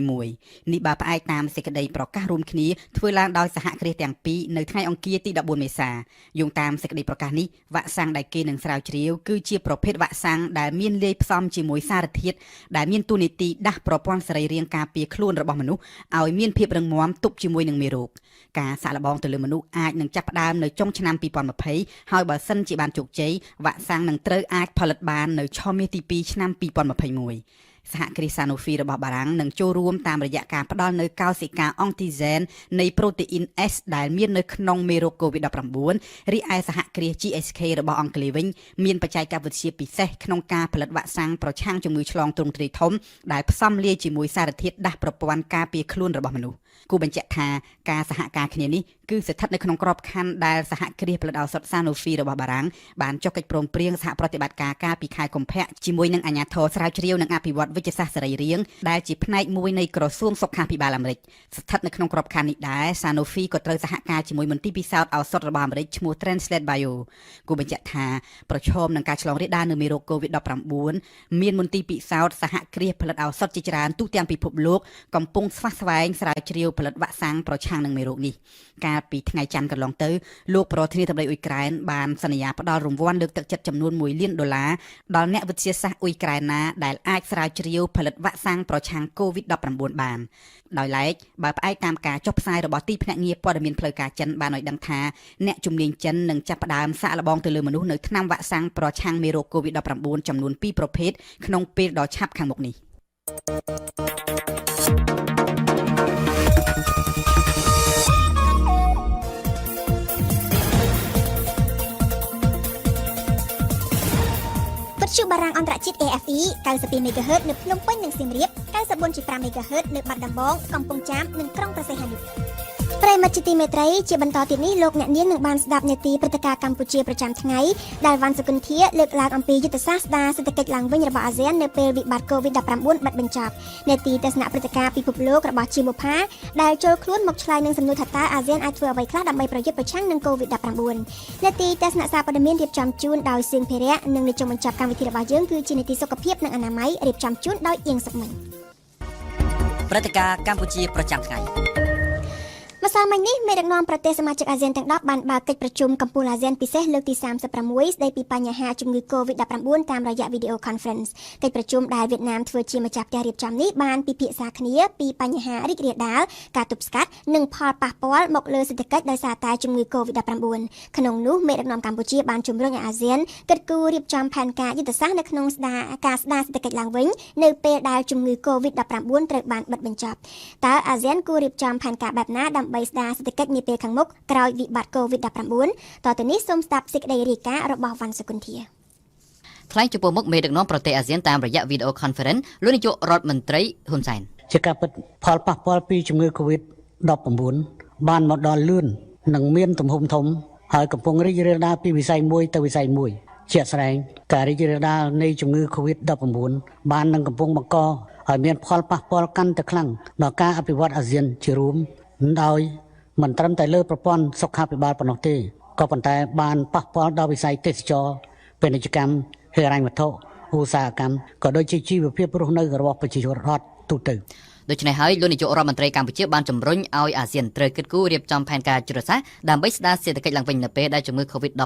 2021នេះបើផ្អែកតាមសេចក្តីប្រកាសរួមគ្នាធ្វើឡើងដោយសហគ្រាសទាំងពីរនៅថ្ងៃអង្គារទី14មេសាយោងតាមសេចក្តីប្រកាសនេះវ៉ាក់សាំងដែលគេនឹងស្រាវជ្រាវគឺជាប្រភេទវ៉ាក់សាំងដែលមានលាយផ្សំជាមួយសារធាតុដែលមានតួនាទីដាស់ប្រព័ន្ធសរីរាង្គការពារខ្លួនរបស់មនុស្សឲ្យមានភាពរឹងមាំទប់ជាមួយនឹងមេរោគការសាកល្បងទៅលើមនុស្សអាចនឹងចាប់ផ្ដើមនៅចុងឆ្នាំ2020ហើយបើសិនជាបានជោគជ័យវ៉ាក់សាំងនឹងត្រូវអាចផលិតបាននៅឆមាសទី2ឆ្នាំ2021សហគ្រាស Sanofi របស់បារាំងនឹងចូលរួមតាមរយៈការផ្ដល់នៅកោសិកាអង់ទីហ្សែននៃប្រូតេអ៊ីន S ដែលមាននៅក្នុងមេរោគ COVID-19 រីឯសហគ្រាស GSK របស់អង់គ្លេសវិញមានបច្ចេកវិទ្យាពិសេសក្នុងការផលិតវ៉ាក់សាំងប្រឆាំងជំងឺឆ្លងទ្រង់ទ្រាយធំដែលផ្សំលាយជាមួយសារធាតុដាស់ប្រព័ន្ធការពារខ្លួនរបស់មនុស្សគូបញ្ជាក់ថាការសហការគ្នានេះគឺស្ថិតនៅក្នុងក្របខ័ណ្ឌដែលសហគ្រាសផលិតឱសថ Sanofi របស់បារាំងបានចុះកិច្ចព្រមព្រៀងសហប្រតិបត្តិការកាលពីខែកុម្ភៈជាមួយនឹងអាជ្ញាធរស្រាវជ្រាវនិងអភិវឌ្ឍវិទ្យាសាស្ត្រសរីរាង្គដែលជាផ្នែកមួយនៃក្រសួងសុខាភិបាលអាមេរិកស្ថិតនៅក្នុងក្របខ័ណ្ឌនេះដែរ Sanofi ក៏ត្រូវសហការជាមួយមន្ទីរពិសោធន៍ឱសថរបស់អាមេរិកឈ្មោះ Translate Bio គូបញ្ជាក់ថាប្រឈមនឹងការឆ្លងរាលដាលនៃមេរោគ COVID-19 មានមន្ទីរពិសោធន៍សហគ្រាសផលិតឱសថជាច្រើនទូទាំងពិភពលោកកំពុងស្វះស្វែងស្រាវជ្រាវផលិតវ៉ាក់សាំងប្រឆាំងនឹងមេរោគនេះកាលពីថ្ងៃច័ន្ទកន្លងទៅលោកប្រធានាធិបតីអ៊ុយក្រែនបានសន្យាផ្ដល់រង្វាន់លើកទឹកចិត្តចំនួន$1 លានដល់អ្នកវិទ្យាសាស្ត្រអ៊ុយក្រែនណាដែលអាចស្រាវជ្រាវផលិតវ៉ាក់សាំងប្រឆាំង COVID-19 បានដោយឡែកបើផ្អែកតាមការចុះផ្សាយរបស់ទីភ្នាក់ងារព័ត៌មានផ្លូវការចិនបានឲ្យដឹងថាអ្នកជំនាញចិននឹងចាប់ផ្ដើមសាកល្បងទៅលើមនុស្សនៅថ្នាំវ៉ាក់សាំងប្រឆាំងមេរោគ COVID-19 ចំនួន2ប្រភេទក្នុងពេលដ៏ឆាប់ខាងមុខនេះ ទ្យុបារាំងអន្តរជាតិ AFE 92 MHz នៅភ្នំពេញនិងសៀមរាប 94.5 MHz នៅបាត់ដំបងកំពង់ចាមនិងក្រុងព្រះសីហនុប្រិយមិត្តជាទីមេត្រីជាបន្តទៀតនេះលោកអ្នកនាងនឹងបានស្ដាប់នាទីព្រឹត្តិការណ៍កម្ពុជាប្រចាំថ្ងៃដែលវ៉ាន់សុគន្ធាលើកឡើងអំពីយុទ្ធសាស្ត្រស្ដារសេដ្ឋកិច្ចឡើងវិញរបស់អាស៊ាននៅពេលវិបត្តិ COVID-19 បាត់បញ្ចប់នាទីទស្សនៈព្រឹត្តិការណ៍ពិភពលោករបស់ជាបុប្ផាដែលចូលខ្លួនមកឆ្លើយនឹងសំណួរថាតើអាស៊ានអាចធ្វើអ្វីខ្លះដើម្បីប្រយុទ្ធប្រឆាំងនឹង COVID-19 នាទីទស្សនៈសារព័ត៌មានរៀបចំជូនដោយសៀងភេរៈនិងនៅចុងបញ្ចប់កម្មវិធីរបស់យើងគឺជានាទីសុខភាពនិងអនាម័យរៀបចំជូនដោយអៀងសុកមិញ ព្រឹត្តិការណ៍កម្ពុជាប្រចាំថ្ងៃ ម្សិលមិញនេះមេដឹកនាំប្រទេសសមាជិកអាស៊ានទាំង10បានបើកកិច្ចប្រជុំកំពូលអាស៊ានពិសេសលើកទី36ស្ដីពីបញ្ហាជំងឺ COVID-19 តាមរយៈ Video Conference កិច្ចប្រជុំដែលវៀតណាមធ្វើជាម្ចាស់ផ្ទះរៀបចំនេះបានពិភាក្សាគ្នាពីបញ្ហារីករាលដាលការទប់ស្កាត់និងផលប៉ះពាល់មកលើសេដ្ឋកិច្ចដោយសារតែជំងឺ COVID-19 ក្នុងនោះមេដឹកនាំកម្ពុជាបានជំរុញឲ្យអាស៊ានគិតគូររៀបចំផែនការយុទ្ធសាស្ត្រនៅក្នុងការស្ដារសេដ្ឋកិច្ចឡើងវិញនៅពេលដែលជំងឺ COVID-19 ត្រូវបានបិទបញ្ចប់តើអាស៊ានគួររៀបចំផែនការបែបណាដើម្បីស្ដារសេដ្ឋកិច្ចនាពេលខាងមុខក្រោយវិបត្តិ COVID-19 តទៅនេះសូមស្ដាប់សេចក្តីរាយការណ៍របស់វ៉ាន់សុគន្ធា ថ្លែងចំពោះមុខមេដឹកនាំប្រទេសអាស៊ានតាមរយៈ Video Conference លោកនាយករដ្ឋមន្ត្រីហ៊ុនសែន ជាការពិតផលប៉ះពាល់ពីជំងឺ COVID-19 បានមកដល់លឿននិងមានទំហំធំហើយកំពុងរីករាលដាលពីវិស័យមួយទៅវិស័យមួយជាក់ស្ដែងការរីករាលដាលនៃជំងឺ COVID-19 បាននឹងកំពុងបង្កឲ្យមានផលប៉ះពាល់កាន់តែខ្លាំងដល់ការអភិវឌ្ឍអាស៊ានជារួមដោយមិនត្រឹមតែលើប្រព័ន្ធសុខាភិបាលប៉ុណ្ណោះទេក៏ប៉ុន្តែបានប៉ះពាល់ដល់វិស័យទេសចរណ៍ពាណិជ្ជកម្មហិរញ្ញវត្ថុឧស្សាហកម្មក៏ដូចជាជីវភាពរស់នៅរបស់ប្រជាជនរដ្ឋទូទៅ ដូច្នេះហើយលោកនាយករដ្ឋមន្ត្រីកម្ពុជាបានជំរុញឲ្យអាស៊ានត្រូវគិតគូររៀបចំផែនការយុទ្ធសាស្ត្រដើម្បីស្ដារសេដ្ឋកិច្ចឡើងវិញនៅពេលដែលជំងឺ COVID-19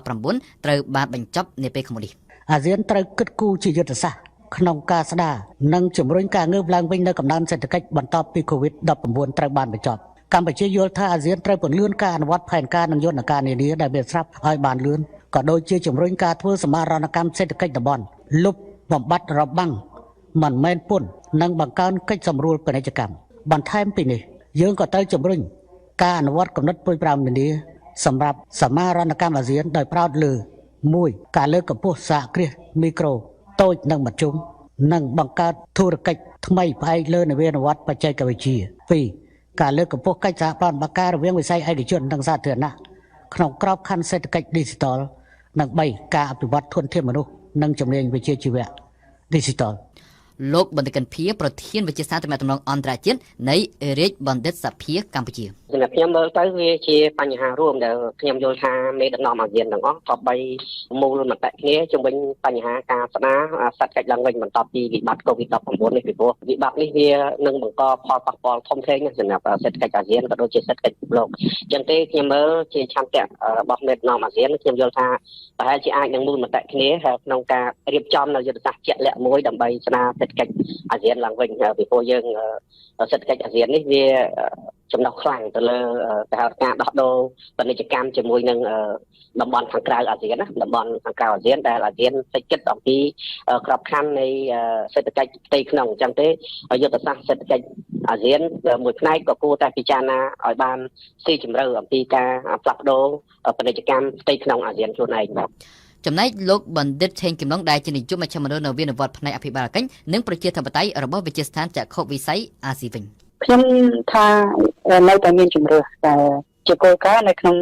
ត្រូវបានបញ្ចប់នាពេលខាងមុខនេះ អាស៊ានត្រូវគិតគូរជាយុទ្ធសាស្ត្រក្នុងការស្ដារនិងជំរុញការងើបឡើងវិញនៅកំណើនសេដ្ឋកិច្ចបន្ទាប់ពី COVID-19 ត្រូវបានបញ្ចប់កម្ពុជាយល់ថាអាស៊ានត្រូវពន្លឿនការអនុវត្តផែនការនិងយន្តការនានាដែលមានស្រាប់ឲ្យបានលឿនក៏ដូចជាជំរុញការធ្វើសមាហរណកម្មសេដ្ឋកិច្ចតំបន់លុបបំបត្តិរបាំងមិនមែនពន្ធនិងបង្កើនកិច្ចសម្រួលពាណិជ្ជកម្មបន្ថែមពីនេះយើងក៏ត្រូវជំរុញការអនុវត្តគំនិតពុយប្រាំនានាសម្រាប់សមាហរណកម្មអាស៊ានដោយផ្ដោតលើ 1. ការលើកកម្ពស់សហគ្រាសមីក្រូតូចនិងមធ្យមនិងបង្កើតធុរកិច្ចថ្មីផ្អែកលើនវានុវត្តន៍បច្ចេកវិទ្យា 2. ការលើកកម្ពស់កិច្ចសហប្រតិបត្តិការរវាងវិស័យឯកជននិងសាធារណៈក្នុងក្របខ័ណ្ឌសេដ្ឋកិច្ច Digital និង 3. ការអភិវឌ្ឍធនធានមនុស្សនិងជំនាញវិជ្ជាជីវៈ Digital លោកបណ្ឌិតកន្ធាប្រធានវិទ្យាសាស្ត្រទំនាក់ទំនងអន្តរជាតិនៃរាជបណ្ឌិតសភាកម្ពុជា សម្រាប់ខ្ញុំមើលទៅវាជាបញ្ហារួមដែលខ្ញុំយល់ថាមេដឹកនាំអាស៊ានទាំងអស់ក៏បីមូលមតិគ្នាជំវិញបញ្ហាការស្ដារសេដ្ឋកិច្ចឡើងវិញបន្ទាប់ពីវិបត្តិ COVID-19 នេះពីព្រោះវិបត្តិនេះវានឹងបង្កផលប៉ះពាល់ធំធេងសម្រាប់សេដ្ឋកិច្ចអាស៊ានក៏ដូចជាសេដ្ឋកិច្ចពិភពលោកអញ្ចឹងទេខ្ញុំមើលជាឆន្ទៈរបស់មេដឹកនាំអាស៊ានខ្ញុំយល់ថាប្រហែលជាអាចនឹងមូលមតិគ្នាក្នុងការរៀបចំនៅយុទ្ធសាស្ត្រជាក់លាក់មួយដើម្បីស្ដារសេដ្ឋកិច្ចអាស៊ានឡើងវិញពីព្រោះយើងសេដ្ឋកិច្ចអាស៊ាននេះវាចំណុះខ្លាំងទៅលើការដោះដូរពាណិជ្ជកម្មជាមួយនឹងតំបន់ខាងក្រៅអាស៊ានណាតំបន់ខាងក្រៅអាស៊ានដែលអាស៊ានសេចក្ដីអំពីក្របខ័ណ្ឌនៃសេដ្ឋកិច្ចផ្ទៃក្នុងអញ្ចឹងទេយុទ្ធសាស្ត្រសេដ្ឋកិច្ចអាស៊ានមួយផ្នែកក៏គួរតែពិចារណាឲ្យបានស៊ីជម្រៅអំពីការផ្លាស់ប្ដូរពាណិជ្ជកម្មផ្ទៃក្នុងអាស៊ានខ្លួនឯងបាទ ចំណែកលោកបណ្ឌិតឆេងគំនុងដែលជានាយកមជ្ឈមណ្ឌលនវានុវត្តផ្នែកអភិបាលកិច្ចនិងប្រជាធិបតេយ្យរបស់វិទ្យាស្ថានចក្ខុវិស័យអាស៊ីវិញ ខ្ញុំថានៅតែមានជំរឿតែជាគោលការណ៍នៅក្នុង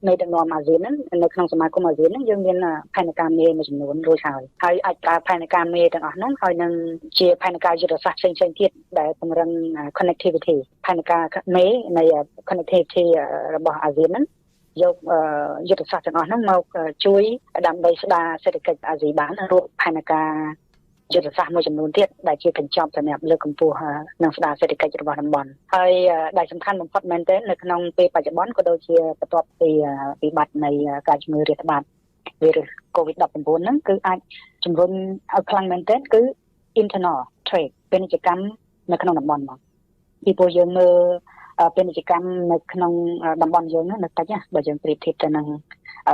នៃដឹកនាំអាស៊ានហ្នឹងនៅក្នុងសមាគមអាស៊ានហ្នឹងយើងមានផែនការមេមួយចំនួនរួចហើយអាចប្រើផែនការមេទាំងអស់ហ្នឹងហើយនឹងជាផែនការយុទ្ធសាស្ត្រផ្សេងៗទៀតដែលពង្រឹង connectivity ផែនការមេនៃ connectivity របស់អាស៊ានហ្នឹងយកយុទ្ធសាស្ត្រទាំងអស់ហ្នឹងមកជួយដើម្បីស្ដារសេដ្ឋកិច្ចអាស៊ីបានរួមផែនការយុទ្ធសាស្ត្រមួយចំនួនទៀតដែលជាកញ្ចប់សម្រាប់លើកកម្ពស់និងស្ដារសេដ្ឋកិច្ចរបស់តំបន់ហើយដែលសំខាន់បំផុតមែនទែននៅក្នុងពេលបច្ចុប្បន្នក៏ដូចជាបន្ទាប់ពីវិបត្តិនៃការជំងឺរាតត្បាតវីរុស COVID-19 ហ្នឹងគឺអាចជំរុញឲ្យខ្លាំងមែនទែនគឺ internal trade ពាណិជ្ជកម្មនៅក្នុងតំបន់មកពីព្រោះយើងមើលពាណិជ្ជកម្មនៅក្នុងតំបន់យើងនៅតិចណាបើយើងប្រៀបធៀបទៅនឹង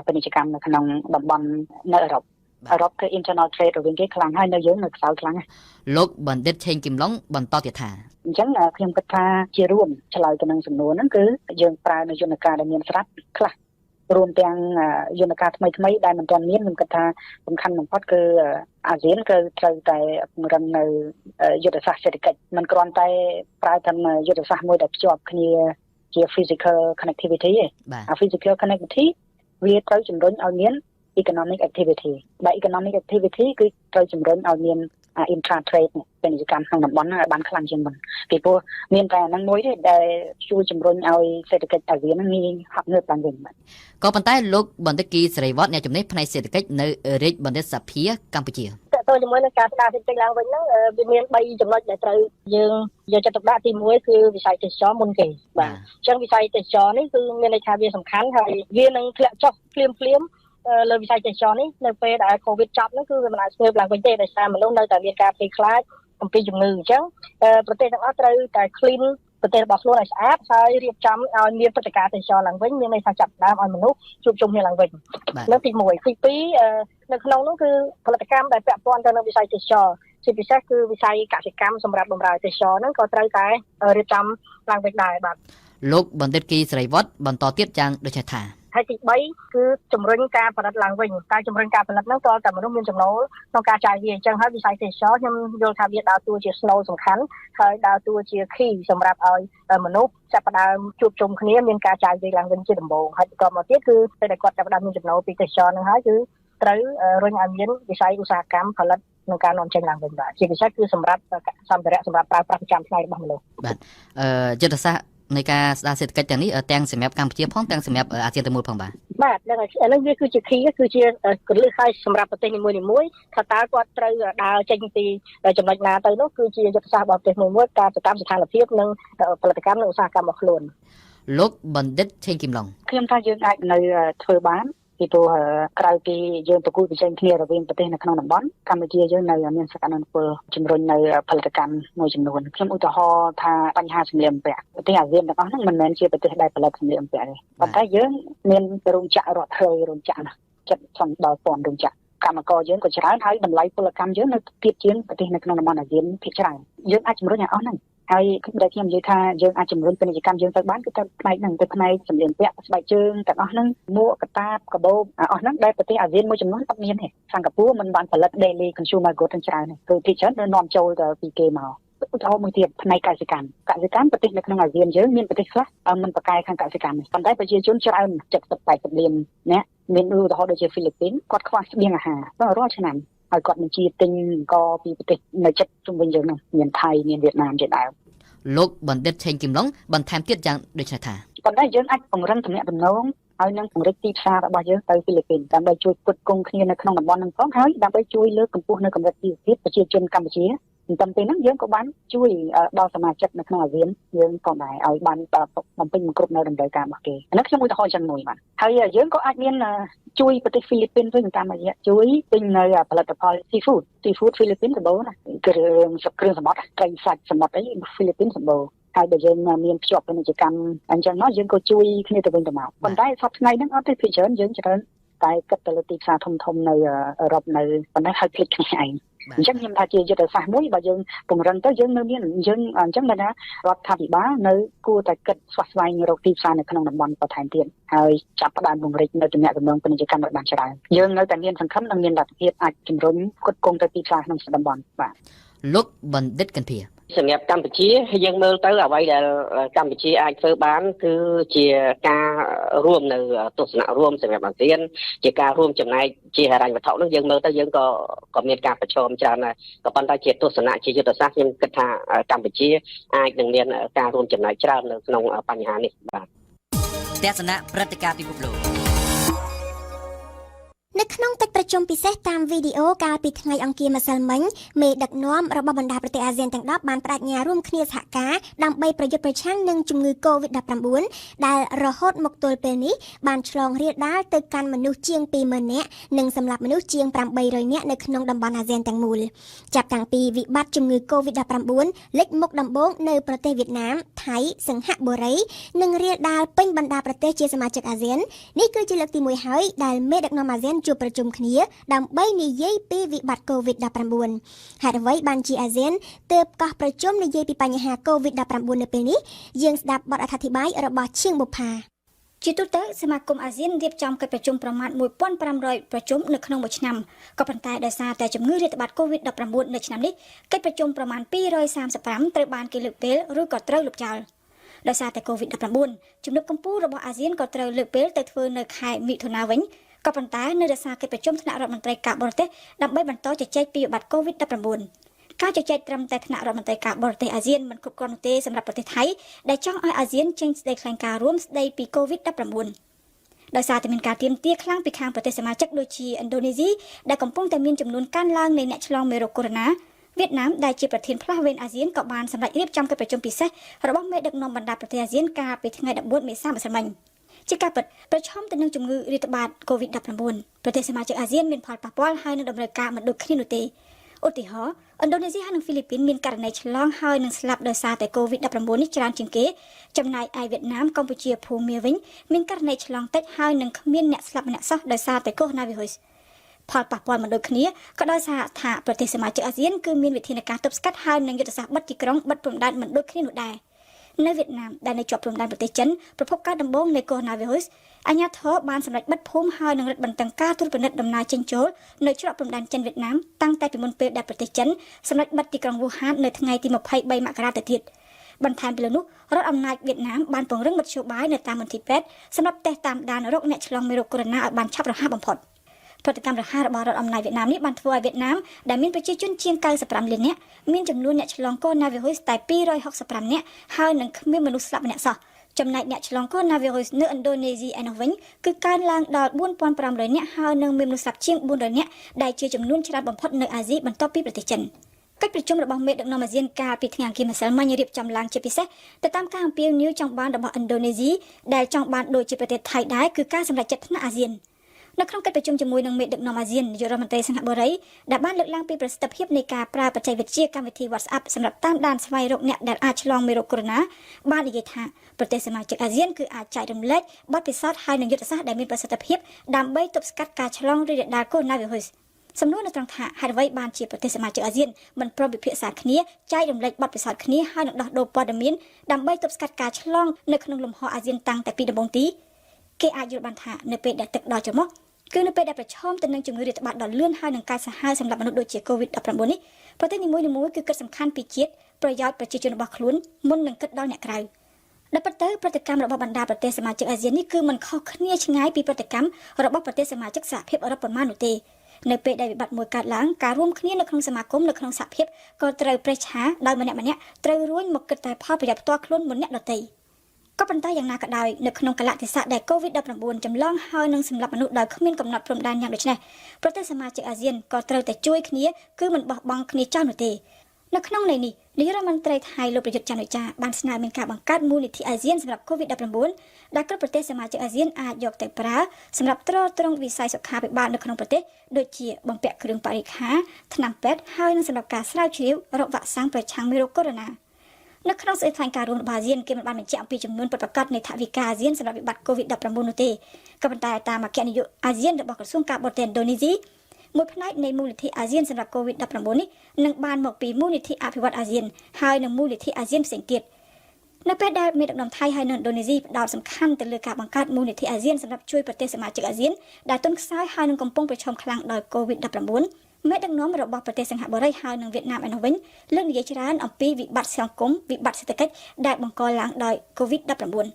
ពាណិជ្ជកម្មនៅក្នុងតំបន់នៅអឺរ៉ុបគឺ internal trade រវាងគេខ្លាំងហើយនៅយើងនៅខ្សោយខ្លាំង លោកបណ្ឌិតឆេងគំនុងបន្តទៀតថា អញ្ចឹងខ្ញុំគិតថាជារួមឆ្លើយទៅនឹងសំណួរហ្នឹងគឺយើងប្រើនៅយន្តការដែលមានស្រាប់ខ្លះ រួមទាំងយន្តការថ្មីដែលមិនទាន់មានខ្ញុំគិតថាសំខាន់បំផុតគឺអាស៊ានគឺត្រូវតែពង្រឹងនៅយុទ្ធសាស្ត្រសេដ្ឋកិច្ចមិនគ្រាន់តែប្រើតែយុទ្ធសាស្ត្រមួយដែលភ្ជាប់គ្នាជា physical connectivity ទេអា physical connectivity វាត្រូវជំរុញឲ្យមាន economic activity ដែល economic activity គឺត្រូវជំរុញឲ្យមាន intra trade ពាណិជ្ជកម្មក្នុងតំបន់ហ្នឹងឲ្យបានខ្លាំងជាងមុនពីព្រោះមានតែហ្នឹងមួយទេដែលជួយជំរុញឲ្យសេដ្ឋកិច្ចអាស៊ានហ្នឹងងាយហក់ងើបឡើងវិញបាទ ក៏ប៉ុន្តែលោកបណ្ឌិតគីសេរីវត្តអ្នកជំនាញផ្នែកសេដ្ឋកិច្ចនៅរាជបណ្ឌិតសភាកម្ពុជា តើតើជាមួយនឹងការស្ដារសេដ្ឋកិច្ចឡើងវិញហ្នឹងវាមាន3ចំណុចដែលត្រូវយើងយកចិត្តទុកដាក់ទី1គឺវិស័យទេសចរមុនគេបាទអញ្ចឹងវិស័យទេសចរនេះគឺមានន័យថាវាសំខាន់ហើយវានឹងធ្លាក់ចុះភ្លាមលើវិស័យទេសចរនេះនៅពេលដែលកូវីដចប់ហ្នឹងគឺវាមិនអាចស្មើឡើងវិញទេដោយសារមនុស្សនៅតែមានការភ័យខ្លាចអំពីជំងឺអញ្ចឹងប្រទេសទាំងអស់ត្រូវតែ clean ប្រទេសរបស់ខ្លួនឲ្យស្អាតហើយរៀបចំឲ្យមានព្រឹត្តិការណ៍ទេសចរឡើងវិញមានន័យថាចាប់ផ្ដើមឲ្យមនុស្សជួបជុំគ្នាឡើងវិញនៅទី1ទី2នៅក្នុងនោះគឺផលិតកម្មដែលពាក់ព័ន្ធទៅនឹងវិស័យទេសចរជាពិសេសគឺវិស័យកសិកម្មសម្រាប់បម្រើទេសចរហ្នឹងក៏ត្រូវតែរៀបចំឡើងវិញដែរបាទ លោកបណ្ឌិតគីសេរីវត្តបន្តទៀតយ៉ាងដូចនេះថា ហើយទី3គឺជំរុញការផលិតឡើងវិញតែជំរុញការផលិតហ្នឹងតើតែមនុស្សមានចំណូលក្នុងការចាយវាអញ្ចឹងហើយវិស័យទេសចរខ្ញុំយល់ថាវាដើរតួជាស្នូលសំខាន់ហើយដើរតួជា key សម្រាប់ឲ្យមនុស្សចាប់ផ្ដើមជួបជុំគ្នាមានការចាយវាឡើងវិញជាដំបូងហើយបន្តមកទៀតគឺពេលដែលគាត់ចាប់ផ្ដើមមានចំណូលពីទេសចរហ្នឹងហើយគឺត្រូវរុញឲ្យមានវិស័យឧស្សាហកម្មផលិតក្នុងការនាំចេញឡើងវិញបាទជាពិសេសគឺសម្រាប់សម្ភារៈសម្រាប់ប្រើប្រាស់ប្រចាំថ្ងៃរបស់មនុស្សបាទយុទ្ធសាស្ត្រនៃការស្ដារសេដ្ឋកិច្ចទាំងនេះទាំងសម្រាប់កម្ពុជាផងទាំងសម្រាប់អាស៊ានទាំងមូលផងបាទ បាទហ្នឹងហើយឥឡូវវាគឺជា key គឺជាកលឹះឲ្យសម្រាប់ប្រទេសនីមួយៗថាតើគាត់ត្រូវដើរចេញពីចំណុចណាទៅនោះគឺជាយុទ្ធសាស្ត្ររបស់ប្រទេសមួយការទៅតាមស្ថានភាពនិងផលិតកម្មនិងឧស្សាហកម្មរបស់ខ្លួន លោកបណ្ឌិតឆេងគីមឡុង ខ្ញុំថាយើងអាចនៅធ្វើបានពីព្រោះក្រៅពីយើងប្រគល់ប្រជែងគ្នារវាងប្រទេសនៅក្នុងតំបន់កម្ពុជាយើងនៅមានសក្តានុពលជំរុញនៅផលិតកម្មមួយចំនួនខ្ញុំឧទាហរណ៍ថាបញ្ហាសម្លៀកបំពាក់ប្រទេសអាស៊ានទាំងអស់ហ្នឹងមិនមែនជាប្រទេសដែលផលិតសម្លៀកបំពាក់ទេប៉ុន្តែយើងមានរោងចក្ររដ្ឋហើយរោងចក្រណាចិត្តសំដល់ពាន់រោងចក្រកម្មករយើងក៏ច្រើនហើយតម្លៃពលកម្មយើងនៅទាបជាងប្រទេសនៅក្នុងតំបន់អាស៊ានភាគច្រើនយើងអាចជំរុញឲ្យអស់ហ្នឹងហើយដែលខ្ញុំនិយាយថាយើងអាចជំរុញពាណិជ្ជកម្មយើងទៅបានគឺទៅផ្នែកហ្នឹងទៅផ្នែកសម្លៀកបំពាក់ស្បែកជើងទាំងអស់ហ្នឹងមួកកតាបកាបូបអស់ហ្នឹងដែលប្រទេសអាស៊ានមួយចំនួនអត់មានទេសិង្ហបុរីមិនបានផលិត daily consumer goods ទាំងច្រើនទេគឺភាគច្រើនទៅនាំចូលទៅពីគេមកឧទាហរណ៍មួយទៀតផ្នែកកសិកម្មប្រទេសនៅក្នុងអាស៊ានយើងមានប្រទេសខ្លះមិនប្រកែកខាងកសិកម្មទេប៉ុន្តែប្រជាជនច្រើន70-80 លានអ្នកមានឧទាហរណ៍ដូចជាហ្វីលីពីនគាត់ខ្វះស្បៀងអាហាររាល់ឆ្នាំហើយគាត់បញ្ជាទិញអង្គពីប្រទេសនៅជិតជុំវិញយើងហ្នឹងមានថៃមានវៀតណាមជាដើម លោកបណ្ឌិតឆេងគីមឡុងបន្ថែមទៀតយ៉ាងដូចនេះថា ប៉ុន្តែយើងអាចពង្រឹងទំនាក់ទំនងហើយនឹងពង្រីកទីផ្សាររបស់យើងទៅហ្វីលីពីនដើម្បីជួយផ្គត់ផ្គង់គ្នានៅក្នុងតំបន់ហ្នឹងផងហើយដើម្បីជួយលើកកម្ពស់នៅកម្រិតជីវភាពប្រជាជនកម្ពុជាតាមពេលហ្នឹងយើងក៏បានជួយដល់សមាជិកនៅក្នុងអាស៊ានយើងផងដែរឲ្យបានបំពេញគ្រប់នៅតម្រូវការរបស់គេអានេះខ្ញុំឧទាហរណ៍ចឹងមួយបាទហើយយើងក៏អាចមានជួយប្រទេសហ្វីលីពីនវិញតាមរយៈជួយទិញនៅផលិតផល seafood ហ្វីលីពីនសម្បូរណាគ្រឿងសមុទ្រត្រីសាច់សមុទ្រអីហ្វីលីពីនសម្បូរហើយបើយើងមានភ្ជាប់ពាណិជ្ជកម្មអញ្ចឹងមកយើងក៏ជួយគ្នាទៅវិញទៅមកប៉ុន្តែសប្តាហ៍ថ្ងៃហ្នឹងអត់ទេភាគច្រើនយើងច្រើនតែគិតទៅលើទីផ្សារធំនៅអឺរ៉ុបនៅប៉ុន្តែហើយភ្លេចគ្នាឯងអញ្ចឹងខ្ញុំថាជាយុទ្ធសាស្ត្រមួយបើយើងពង្រឹងទៅយើងនៅមានយើងអញ្ចឹងថារដ្ឋាភិបាលនៅគួរតែគិតស្វះស្វែងរកទីផ្សារនៅក្នុងតំបន់បន្ថែមទៀតហើយចាប់ផ្ដើមពង្រីកនៅទំនាក់ទំនងពាណិជ្ជកម្មរបស់បានច្រើនយើងនៅតែមានសង្ឃឹមនិងមានលទ្ធភាពអាចជំរុញផ្គត់ផ្គង់ទៅទីផ្សារក្នុងតំបន់បាទ លោកបណ្ឌិតកន្ធា សម្រាប់កម្ពុជាយើងមើលទៅអ្វីដែលកម្ពុជាអាចធ្វើបានគឺជាការរួមនៅទស្សនៈរួមសម្រាប់អាស៊ានជាការរួមចំណែកជាហិរញ្ញវត្ថុនោះយើងមើលទៅយើងក៏មានការប្រឈមច្រើនដែរក៏ប៉ុន្តែជាទស្សនៈជាយុទ្ធសាស្ត្រខ្ញុំគិតថាកម្ពុជាអាចនឹងមានការរួមចំណែកច្រើននៅក្នុងបញ្ហានេះបាទ ទស្សនៈព្រឹត្តិការណ៍ពិភពលោក នៅក្នុងកិច្ចប្រជុំពិសេសតាមវីដេអូកាលពីថ្ងៃអង្គារម្សិលមិញមេដឹកនាំរបស់បណ្ដាប្រទេសអាស៊ានទាំង10បានបដិញ្ញារួមគ្នាសហការដើម្បីប្រយុទ្ធប្រឆាំងនឹងជំងឺ COVID-19 ដែលរហូតមកទល់ពេលនេះបានឆ្លងរាលដាលទៅកាន់មនុស្សជាង 20,000 នាក់និងសម្លាប់មនុស្សជាង 800 នាក់នៅក្នុងតំបន់អាស៊ានទាំងមូលចាប់តាំងពីវិបត្តិជំងឺ COVID-19 លេចមុខដំបូងនៅប្រទេសវៀតណាមថៃសិង្ហបុរីនិងរាលដាលពេញបណ្ដាប្រទេសជាសមាជិកអាស៊ាននេះគឺជាលើកទី1ហើយដែលមេដឹកនាំអាស៊ានជួបប្រជុំគ្នាដើម្បីនិយាយពីវិបត្តិ COVID-19 ហេតុអ្វីបានជាអាស៊ានទើបកោះប្រជុំនិយាយពីបញ្ហា COVID-19 នៅពេលនេះយើងស្ដាប់បទអត្ថាធិប្បាយរបស់ឈៀងបុប្ផា ជាទូទៅសមាគមអាស៊ានរៀបចំកិច្ចប្រជុំប្រមាណ 1500 ប្រជុំនៅក្នុងមួយឆ្នាំក៏ប៉ុន្តែដោយសារតែជំងឺរាតត្បាត COVID-19 នៅឆ្នាំនេះកិច្ចប្រជុំប្រមាណ235ត្រូវបានគេលើកពេលឬក៏ត្រូវលុបចោលដោយសារតែ COVID-19 ជំនួបកម្ពុជារបស់អាស៊ានក៏ត្រូវលើកពេលទៅធ្វើនៅខែមិថុនាវិញក៏ប៉ុន្តែនៅរសារកិច្ចប្រជុំថ្នាក់រដ្ឋមន្ត្រីការបរទេសដើម្បីបន្តជជែកពីវិបត្តិ COVID-19 ការជជែកត្រឹមតែថ្នាក់រដ្ឋមន្ត្រីការបរទេសអាស៊ានមិនគ្រប់គ្រាន់នោះទេសម្រាប់ប្រទេសថៃដែលចង់ឲ្យអាស៊ានចេញសេចក្តីថ្លែងការណ៍រួមស្តីពី COVID-19 ដោយសារតែមានការទាមទារខ្លាំងពីខាងប្រទេសសមាជិកដូចជាឥណ្ឌូនេស៊ីដែលកំពុងតែមានចំនួនកើនឡើងនៃអ្នកឆ្លងមេរោគកូវីដ វៀតណាមដែលជាប្រធានផ្លាស់វេនអាស៊ានក៏បានសម្រេចរៀបចំកិច្ចប្រជុំពិសេសរបស់មេដឹកនាំបណ្ដាប្រទេសអាស៊ានកាលពីថ្ងៃ14មេសាម្សិលមិញជាការពិតប្រឈមទៅនឹងជំងឺរាតត្បាត COVID-19 ប្រទេសសមាជិកអាស៊ានមានផលប៉ះពាល់ហើយនឹងតម្រូវការមិនដូចគ្នានោះទេឧទាហរណ៍ឥណ្ឌូនេស៊ីហើយនិងហ្វីលីពីនមានករណីឆ្លងហើយនឹងស្លាប់ដោយសារតែ COVID-19 នេះច្រើនជាងគេចំណែកឯវៀតណាមកម្ពុជាភូមាវិញមានករណីឆ្លងតិចហើយនឹងគ្មានអ្នកស្លាប់ម្នាក់សោះដោយសារតែ Coronavirus ផលប៉ះពាល់មិនដូចគ្នាក៏ដោយសារថាប្រទេសសមាជិកអាស៊ានគឺមានវិធានការទប់ស្កាត់ហើយនឹងយុទ្ធសាស្ត្របិទទីក្រុងបិទព្រំដែនមិនដូចគ្នានោះដែរនៅវៀតណាមដែលនៅជាប់ព្រំដែនប្រទេសចិនប្រភពការដំបូងនៃ Coronavirus អាជ្ញាធរបានសម្រេចបិទភូមិហើយនឹងរឹតបន្តឹងការត្រួតពិនិត្យដំណើរចេញចូលនៅច្រកព្រំដែនចិនវៀតណាមតាំងតែពីមុនពេលដែលប្រទេសចិនសម្រេចបិទទីក្រុងវូហាននៅថ្ងៃទី23មករាទៅទៀតបន្ថែមពីលើនោះរដ្ឋអំណាចវៀតណាមបានពង្រឹងមធ្យោបាយនៅតាមមន្ទីរពេទ្យសម្រាប់តេស្តតាមដានរោគអ្នកឆ្លងមេរោគកូវីដ -19 ឲ្យបានឆាប់រហ័សបំផុតប្រតិកម្មរហ័សរបស់រដ្ឋអំណាចវៀតណាមនេះបានធ្វើឲ្យវៀតណាមដែលមានប្រជាជនជាង95លាននាក់មានចំនួនអ្នកឆ្លងកូវីដ -19 តែ265នាក់ហើយនឹងគ្មានមនុស្សស្លាប់ម្នាក់សោះចំណែកអ្នកឆ្លងកូវីដ -19 នៅឥណ្ឌូនេស៊ីឯនោះវិញគឺកើនឡើងដល់ 4500 នាក់ហើយនឹងមានមនុស្សស្លាប់ជាង400នាក់ដែលជាចំនួនច្រើនបំផុតនៅអាស៊ីបន្ទាប់ពីប្រទេសចិនកិច្ចប្រជុំរបស់មេដឹកនាំអាស៊ានកាលពីថ្ងៃអង្គារម្សិលមិញរៀបចំឡើងជាពិសេសទៅតាមការអំពាវនាវចង់បានរបស់ឥណ្ឌូនេស៊ីដែលចង់បានដូចជាប្រទេសថៃដែរគឺការសម្រេចចិត្តថ្នាក់អាស៊ាននៅក្នុងកិច្ចប្រជុំជាមួយនឹងមេដឹកនាំអាស៊ាននាយករដ្ឋមន្ត្រីសិង្ហបុរីដែលបានលើកឡើងពីប្រសិទ្ធភាពនៃការប្រើបច្ចេកវិទ្យាកម្មវិធី WhatsApp សម្រាប់តាមដានស្វែងរកអ្នកដែលអាចឆ្លងមេរោគកូវីដ -19 បាននិយាយថាប្រទេសសមាជិកអាស៊ានគឺអាចចែករំលែកបទពិសោធន៍ហើយនឹងយុទ្ធសាស្ត្រដែលមានប្រសិទ្ធភាពដើម្បីទប់ស្កាត់ការឆ្លងរីករាលដាលកូវីដ -19 សំណួរនៅត្រង់ថាហេតុអ្វីបានជាប្រទេសសមាជិកអាស៊ានមិនព្រមពិភាក្សាគ្នាចែករំលែកបទពិសោធន៍គ្នាហើយនឹងដោះដូរព័ត៌មានដើម្បីទប់ស្កាត់ការឆ្លងនៅក្នុងលំហអាស៊ានតាំងតែពីដំបូងទីគេអាចយល់បានថានៅពេលដែលទឹកដល់ច្រមុះគឺនៅពេលដែលប្រឈមទៅនឹងជំងឺរាតត្បាតដ៏លឿនហើយនឹងការសាហាវសម្រាប់មនុស្សដូចជា COVID-19 នេះប្រទេសនីមួយៗគឺគិតសំខាន់ពីជាតិប្រយោជន៍ប្រជាជនរបស់ខ្លួនមុននឹងគិតដល់អ្នកក្រៅដែលពិតទៅប្រតិកម្មរបស់បណ្ដាប្រទេសសមាជិកអាស៊ាននេះគឺមិនខុសគ្នាឆ្ងាយពីប្រតិកម្មរបស់ប្រទេសសមាជិកសហភាពអឺរ៉ុបប៉ុន្មាននោះទេនៅពេលដែលវិបត្តិមួយកើតឡើងការរួមគ្នានៅក្នុងសមាគមនៅក្នុងសហភាពក៏ត្រូវប្រេះឆាដោយម្នាក់ៗត្រូវរួញមកគិតតែផលប្រយោជន៍ផ្ទាល់ខ្លួនមុនអ្នកដទៃក៏ប៉ុន្តែយ៉ាងណាក៏ដោយនៅក្នុងកលៈទេសៈដែល COVID-19 ចម្លងហើយនឹងសម្លាប់មនុស្សដោយគ្មានកំណត់ព្រំដែនយ៉ាងដូចនេះប្រទេសសមាជិកអាស៊ានក៏ត្រូវតែជួយគ្នាគឺមិនបោះបង់គ្នាចោលនោះទេនៅក្នុងន័យនេះនាយករដ្ឋមន្ត្រីថៃលោកប្រយុទ្ធច័ន្ទអនុចារបានស្នើមានការបង្កើតមូលនិធិអាស៊ានសម្រាប់ COVID-19 ដែលគ្រប់ប្រទេសសមាជិកអាស៊ានអាចយកទៅប្រើសម្រាប់ទ្រទ្រង់វិស័យសុខាភិបាលនៅក្នុងប្រទេសដូចជាបំពាក់គ្រឿងបរិក្ខារថ្នាំពេទ្យហើយនិងសម្រាប់ការស្រាវជ្រាវរកវ៉ាក់សាំងប្រឆាំងមេរោគកូវីដ -19នៅក្នុងសេចក្តីថ្លែងការណ៍រួមរបស់អាស៊ានគេមិនបានបញ្ជាក់អំពីចំនួនពិតប្រាកដនៃថវិកាអាស៊ានសម្រាប់វិបត្តិ COVID-19 នោះទេក៏ប៉ុន្តែតាមអគ្គនាយកអាស៊ានរបស់ក្រសួងការបរទេសឥណ្ឌូនេស៊ីមួយផ្នែកនៃមូលនិធិអាស៊ានសម្រាប់ COVID-19 នេះនឹងបានមកពីមូលនិធិអភិវឌ្ឍអាស៊ានហើយនិងមូលនិធិអាស៊ានផ្សេងទៀតនៅពេលដែលមេដឹកនាំថៃហើយនិងឥណ្ឌូនេស៊ីផ្ដោតសំខាន់ទៅលើការបង្កើតមូលនិធិអាស៊ានសម្រាប់ជួយប្រទេសសមាជិកអាស៊ានដែលទន់ខ្សោយហើយនិងកំពុងប្រឈមខ្លាំងដោយ COVID-19 មេដឹកនាំរបស់ប្រទេសសិង្ហបុរីហើយនិងវៀតណាមឯនោះវិញលើកនិយាយច្រើនអំពីវិបត្តិសង្គមវិបត្តិសេដ្ឋកិច្ចដែលបង្កឡើងដោយ COVID-19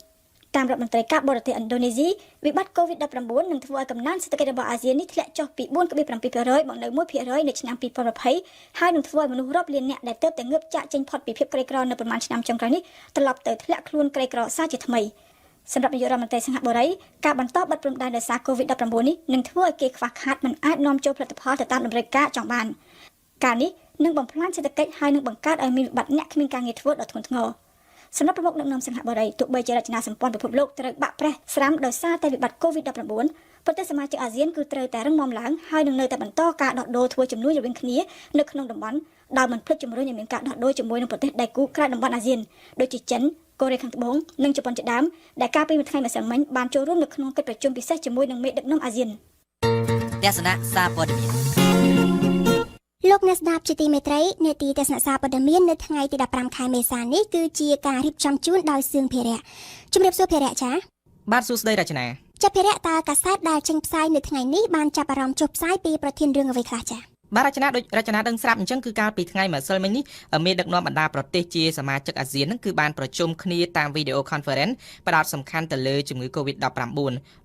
តាមរដ្ឋមន្ត្រីការបរទេសឥណ្ឌូនេស៊ីវិបត្តិ COVID-19 នឹងធ្វើឲ្យកំណើនសេដ្ឋកិច្ចរបស់អាស៊ាននេះធ្លាក់ចុះពី 4.7% មកនៅ 1% នៅឆ្នាំ2020ហើយនឹងធ្វើឲ្យមនុស្សរាប់លានអ្នកដែលទើបតែងើបចាកចេញផុតពីភាពក្រីក្រនៅប្រមាណឆ្នាំចុងក្រោយនេះត្រឡប់ទៅធ្លាក់ខ្លួនក្រីក្រសារជាថ្មីសម្រាប់នាយករដ្ឋមន្ត្រីសិង្ហបុរីការបន្តបិទព្រំដែនដោយសារ COVID-19 នេះនឹងធ្វើឲ្យគេខ្វះខាតមិនអាចនាំចូលផលិតផលទៅតាមតម្រូវការចង់បានការនេះនឹងបំផ្លាញសេដ្ឋកិច្ចហើយនឹងបង្កើតឲ្យមានវិបត្តិអ្នកគ្មានការងារធ្វើដ៏ធ្ងន់ធ្ងរសម្រាប់ប្រមុខដឹកនាំសិង្ហបុរីទោះបីជារចនាសម្ព័ន្ធពិភពលោកត្រូវបាក់ប្រេះស្រាំដោយសារតែវិបត្តិ COVID-19 ប្រទេសសមាជិកអាស៊ានគឺត្រូវតែរឹងមាំឡើងហើយនឹងនៅតែបន្តការដោះដូរធ្វើជំនួយរវាងគ្នានៅក្នុងតំបន់ដោយមិនភ្លេចជំរុញឲ្យមានការដោះដូរជាមួយនឹងប្រទេសដៃគូក្រៅតំបន់អាស៊ានដូចជាចិនកូរ៉េខាងត្បូងនិងជប៉ុនជាដើមដែលកាលពីមួយថ្ងៃម្សិលមិញបានចូលរួមនៅក្នុងកិច្ចប្រជុំពិសេសជាមួយនឹងមេដឹកនាំអាស៊ានទស្សនៈសារព័ត៌មានលោកអ្នកស្ដាប់ជាទីមេត្រីនេតិទស្សនៈសារព័ត៌មាននៅថ្ងៃទី15ខែមេសានេះគឺជាការរៀបចំជូនដោយសឿងភិរៈជំរាបសួរភិរៈចា បាទសួស្តីរចនា ចាប់ភារៈតើកាសែតដែលចេញផ្សាយនៅថ្ងៃនេះបានចាប់អារម្មណ៍ចុះផ្សាយពីប្រធានរឿងអ្វីខ្លះចា៎ បាទរចនាដូចរចនាដឹងស្រាប់អញ្ចឹងគឺកាលពីថ្ងៃម្សិលមិញនេះមានដឹកនាំបណ្ដាប្រទេសជាសមាជិកអាស៊ានហ្នឹងគឺបានប្រជុំគ្នាតាមវីដេអូ conference ផ្ដោតសំខាន់ទៅលើជំងឺ Covid-19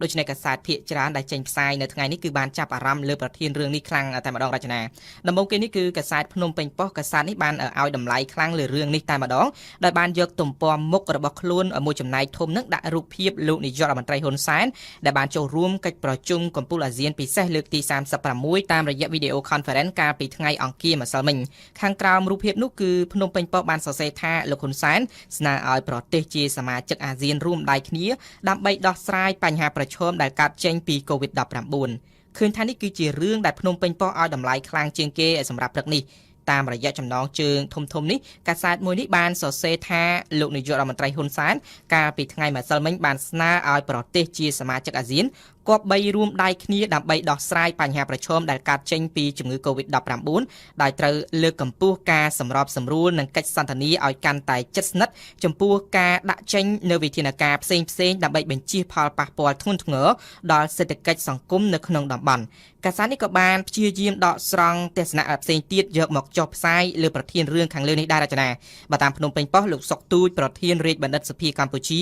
ដូច្នេះកាសែតភាគច្រើនដែលចេញផ្សាយនៅថ្ងៃនេះគឺបានចាប់អារម្មណ៍លើប្រធានរឿងនេះខ្លាំងតែម្ដងរចនាដំបូងគេនេះគឺកាសែតភ្នំពេញប៉ុស្តិ៍កាសែតនេះបានឲ្យតម្លៃខ្លាំងលើរឿងនេះតែម្ដងដោយបានយកទំព័រមុខរបស់ខ្លួនមួយចំណែកធំនឹងដាក់រូបភាពលោកនាយករដ្ឋមន្ត្រីហ៊ុនសែនដែលបានចូលរួមកិច្ចប្រជុំកំពូលអាស៊ានពិសេសលើកទី36តាមរយៈវីដេអូ conference កាលពីថ្ងៃអង្គារម្សិលមិញខាងក្រោមរូបភាពនោះគឺភ្នំពេញប៉ុស្តិ៍បានសរសេរថាលោកហ៊ុនសែនស្នើឲ្យប្រទេសជាសមាជិកអាស៊ានរួមដៃគ្នាដើម្បីដោះស្រាយបញ្ហាប្រឈមដែលកើតចេញពី COVID-19 ឃើញថានេះគឺជារឿងដែលភ្នំពេញប៉ុស្តិ៍ឲ្យតម្លៃខ្លាំងជាងគេសម្រាប់ព្រឹកនេះតាមរយៈចំណងជើងធំនេះកាសែតមួយនេះបានសរសេរថាលោកនាយករដ្ឋមន្ត្រីហ៊ុនសែនកាលពីថ្ងៃម្សិលមិញបានស្នើឲ្យប្រទេសជាសមាជិកអាស៊ានគប្បីរួមដៃគ្នាដើម្បីដោះស្រាយបញ្ហាប្រឈមដែលកើតចេញពីជំងឺ Covid-19 ដោយត្រូវលើកកម្ពស់ការសម្របសម្រួលនិងកិច្ចសន្ទនាឲ្យកាន់តែជិតស្និទ្ធចំពោះការដាក់ចេញនូវវិធានការផ្សេងៗដើម្បីបញ្ជៀសផលប៉ះពាល់ធ្ងន់ធ្ងរដល់សេដ្ឋកិច្ចសង្គមនៅក្នុងតំបន់កាសែតនេះក៏បានព្យាយាមដកស្រង់ទស្សនៈផ្សេងទៀតយកមកចុះផ្សាយលើប្រធានរឿងខាងលើនេះដែររចនាបើតាមភ្នំពេញប៉ុស្តិ៍លោកសុកទូចប្រធានរាជបណ្ឌិតសភាកម្ពុជា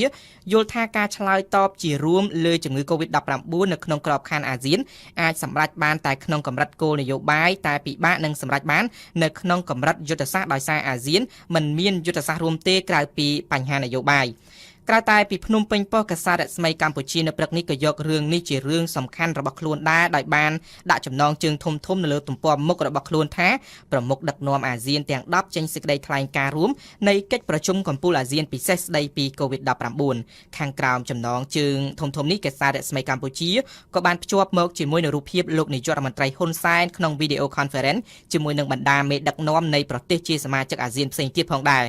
យល់ថាការឆ្លើយតបជារួមលើជំងឺ Covid-19 នៅក្នុងក្របខ័ណ្ឌអាស៊ានអាចសម្រេចបានតែក្នុងកម្រិតគោលនយោបាយតែពិបាកនឹងសម្រេចបាននៅក្នុងកម្រិតយុទ្ធសាស្ត្រដោយសារអាស៊ានមិនមានយុទ្ធសាស្ត្ររួមទេក្រៅពីបញ្ហានយោបាយក្រៅតែពីភ្នំពេញប៉ុស្តិ៍កាសែតរស្មីកម្ពុជានៅព្រឹកនេះក៏យករឿងនេះជារឿងសំខាន់របស់ខ្លួនដែរដោយបានដាក់ចំណងជើងធំនៅលើទំព័រមុខរបស់ខ្លួនថាប្រមុខដឹកនាំអាស៊ានទាំង10ចេញសេចក្តីថ្លែងការណ៍រួមនៃកិច្ចប្រជុំកំពូលអាស៊ានពិសេសស្តីពី COVID-19 ខាងក្រោមចំណងជើងធំនេះកាសែតរស្មីកម្ពុជាក៏បានភ្ជាប់មកជាមួយនឹងរូបភាពលោកនាយករដ្ឋមន្ត្រីហ៊ុនសែនក្នុងវីដេអូ conference ជាមួយនឹងបណ្ដាមេដឹកនាំនៃប្រទេសជាសមាជិកអាស៊ានផ្សេងទៀតផងដែរ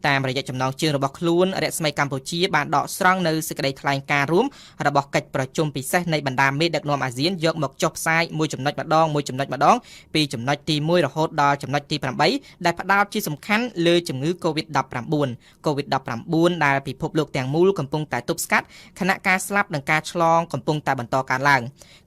តាមរយៈចំណងជើងរបស់ខ្លួនរស្មីកម្ពុជាបានដកស្រង់នៅសេចក្តីថ្លែងការណ៍រួមរបស់កិច្ចប្រជុំពិសេសនៃបណ្ដាមេដឹកនាំអាស៊ានយកមកចុះផ្សាយមួយចំណុចម្ដងពីចំណុចទី1រហូតដល់ចំណុចទី8ដែលផ្ដោតជាសំខាន់លើជំងឺ COVID-19 ដែលពិភពលោកទាំងមូលកំពុងតែទប់ស្កាត់ខណៈការស្លាប់និងការឆ្លងកំពុងតែបន្តកើនឡើង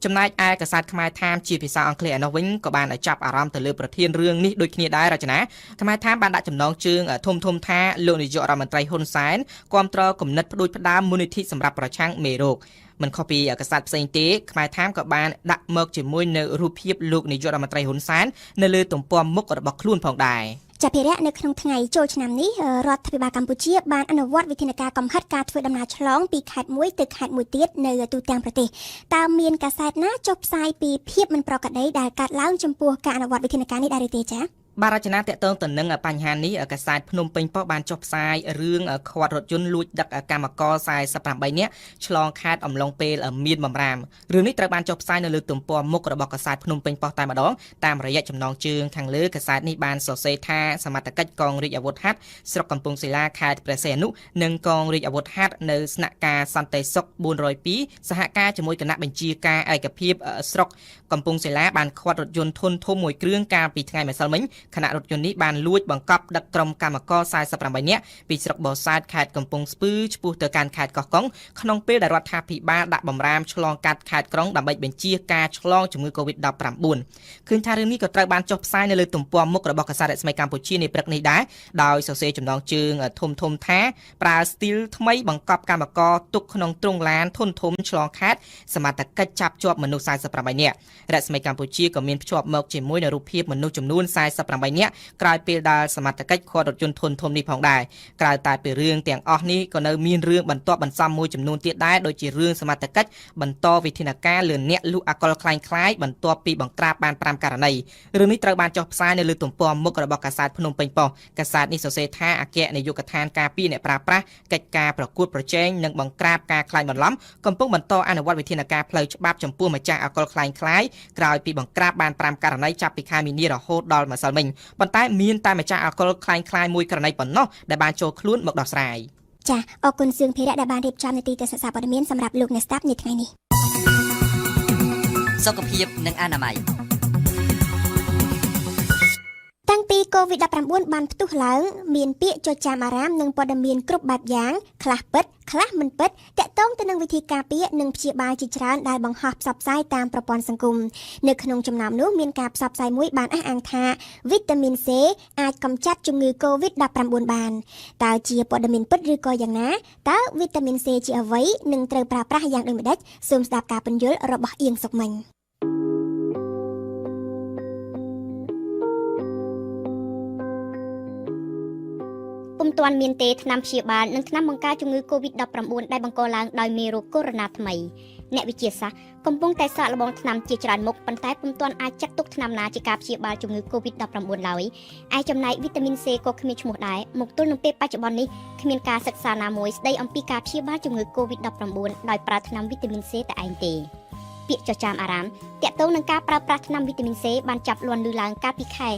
ចំណែកឯកាសែតខ្មែរថាមជាភាសាអង់គ្លេសឯនោះវិញក៏បានចាប់អារម្មណ៍ទៅលើប្រធានរឿងនេះដូចគ្នាដែររចនាខ្មែរថាមបានដាក់ចំណងជើងធំថាលោកនាយករដ្ឋមន្ត្រីហ៊ុនសែនគាំទ្រគំនិតផ្ដួចផ្ដើមមូលនិធិសម្រាប់ប្រឆាំងមេរោគមិនខុសពីកាសែតផ្សេងទេខ្មែរថាមក៏បានដាក់មកជាមួយនៅរូបភាពលោកនាយករដ្ឋមន្ត្រីហ៊ុនសែននៅលើទំព័រមុខរបស់ខ្លួនផងដែរចាប់ភារៈនៅក្នុងថ្ងៃចូលឆ្នាំនេះរដ្ឋាភិបាលកម្ពុជាបានអនុវត្តវិធានការកំហិតការធ្វើដំណើរឆ្លងពីខេត្តមួយទៅខេត្តមួយទៀតនៅទូទាំងប្រទេសតើមានកាសែតណាចុះផ្សាយពីភាពមិនប្រក្រតីដែលកើតឡើងចំពោះការអនុវត្តវិធានការនេះដែរទេចា៎បាទរចនាតកតងទៅនឹងបញ្ហានេះកាសែតភ្នំពេញប៉ុស្តិ៍បានចុះផ្សាយរឿងខាត់រថយន្តលួចដឹកកម្មករ48នាក់ឆ្លងខេត្តអំឡុងពេលមានបំរាមរឿងនេះត្រូវបានចុះផ្សាយនៅលើទំព័រមុខរបស់កាសែតភ្នំពេញប៉ុស្តិ៍តែម្ដងតាមរយៈចំណងជើងខាងលើកាសែតនេះបានសរសេរថាសមត្ថកិច្ចកងរាជអាវុធហត្ថស្រុកកំពង់សិលាខេត្តព្រះសីហនុនិងកងរាជអាវុធហត្ថនៅស្នាក់ការសន្តិសុខ402សហការជាមួយគណៈបញ្ជាការឯកភាពស្រុកកំពង់សិលាបានខាត់រថយន្តធុនធំមួយគ្រឿងកាលពីថ្ងៃម្សិលមិញខណៈរថយន្តនេះបានលួចបង្កប់ដឹកក្រុមកម្មករ48នាក់ពីស្រុកបរសែតខេត្តកំពង់ស្ពឺឆ្ពោះទៅកាន់ខេត្តកោះកុងក្នុងពេលដែលរដ្ឋាភិបាលដាក់បំរាមឆ្លងកាត់ខេត្តក្រុងដើម្បីបញ្ជាការឆ្លងជំងឺ COVID-19 ឃើញថារឿងនេះក៏ត្រូវបានចុះផ្សាយនៅលើទំព័រមុខរបស់កាសែតរស្មីកម្ពុជានាព្រឹកនេះដែរដោយសរសេរចំណងជើងធំថាប្រើស្ទីលថ្មីបង្កប់កម្មករទុកក្នុងទ្រុងឡានធុនធំឆ្លងខេត្តសមត្ថកិច្ចចាប់ជាប់មនុស្ស48នាក់រស្មីកម្ពុជាក៏មានភ្ជាប់មកជាមួយនឹងរូបភាពមនុស្សចំនួន48នាក់ក្រោយពេលដែលសមត្ថកិច្ចខាត់រថយន្តធុនធំនេះផងដែរក្រៅតែពីរឿងទាំងអស់នេះក៏នៅមានរឿងបន្ទាប់បន្សំមួយចំនួនទៀតដែរដូចជារឿងសមត្ថកិច្ចបន្តវិធានការលើអ្នកលក់អាល់កុលคล้ายៗបន្ទាប់ពីបង្ក្រាបបាន5ករណីរឿងនេះត្រូវបានចុះផ្សាយនៅលើទំព័រមុខរបស់កាសែតភ្នំពេញប៉ុស្តិ៍កាសែតនេះសរសេរថាអគ្គនាយកដ្ឋានការពារអ្នកប្រើប្រាស់កិច្ចការប្រកួតប្រជែងនិងបង្ក្រាបការក្លែងបន្លំកំពុងបន្តអនុវត្តវិធានការផ្លូវច្បាប់ចំពោះម្ចាស់អាល់កុលคล้ายៗក្រោយពីបង្ក្រាបបាន5ករណីចាប់ពីខែមីនារហូតដល់ម្សិលមិញប៉ុន្តែមានតែម្ចាស់អាល់កុលคล้ายៗមួយករណីប៉ុណ្ណោះដែលបានចូលខ្លួនមកដោះស្រាយចាអរគុណសឿងភិរៈដែលបានរៀបចំនីតិទស្សនៈព័ត៌មានសម្រាប់លោកអ្នកស្ដាប់នៅថ្ងៃនេះសុខភាពនិងអនាម័យ តាំងពី COVID-19 បានផ្ទុះឡើងមានពាក្យចចាមអារាមនិងព័ត៌មានគ្រប់បែបយ៉ាងខ្លះពិតខ្លះមិនពិតតាក់ទងទៅនឹងវិធីការពារនិងព្យាបាលជាច្រើនដែលបង្ហោះផ្សព្វផ្សាយតាមប្រព័ន្ធសង្គមនៅក្នុងចំណោមនោះមានការផ្សព្វផ្សាយមួយបានអះអាងថាវីតាមីន C អាចកម្ចាត់ជំងឺ COVID-19 បានតើជាព័ត៌មានពិតឬក៏យ៉ាងណាតើវីតាមីន C ជាអ្វីនិងត្រូវប្រើប្រាស់យ៉ាងដូចម្តេចសូមស្ដាប់ការពន្យល់របស់អៀងសុកមិញពុំទាន់មានទេថ្នាំព្យាបាលនិងថ្នាំបង្ការជំងឺ COVID-19 ដែលបង្កឡើងដោយមេរោគកូវីដ -19 ថ្មីអ្នកវិទ្យាសាស្ត្រកំពុងតែសាកល្បងថ្នាំជាច្រើនមុខប៉ុន្តែពុំទាន់អាចចាត់ទុកថ្នាំណាជាការព្យាបាលជំងឺ COVID-19 ឡើយឯចំណែកវីតាមីន C ក៏គ្មានឈ្មោះដែរមកទល់នឹងពេលបច្ចុប្បន្ននេះគ្មានការសិក្សាណាមួយស្ដីអំពីការព្យាបាលជំងឺ COVID-19 ដោយប្រើថ្នាំវីតាមីន C តែឯងទេពាក្យចចាមអារាមតាក់ទងនឹងការប្រើប្រាស់ថ្នាំវីតាមីន C បានចាប់លាន់ឮឡើងកាលពីខែ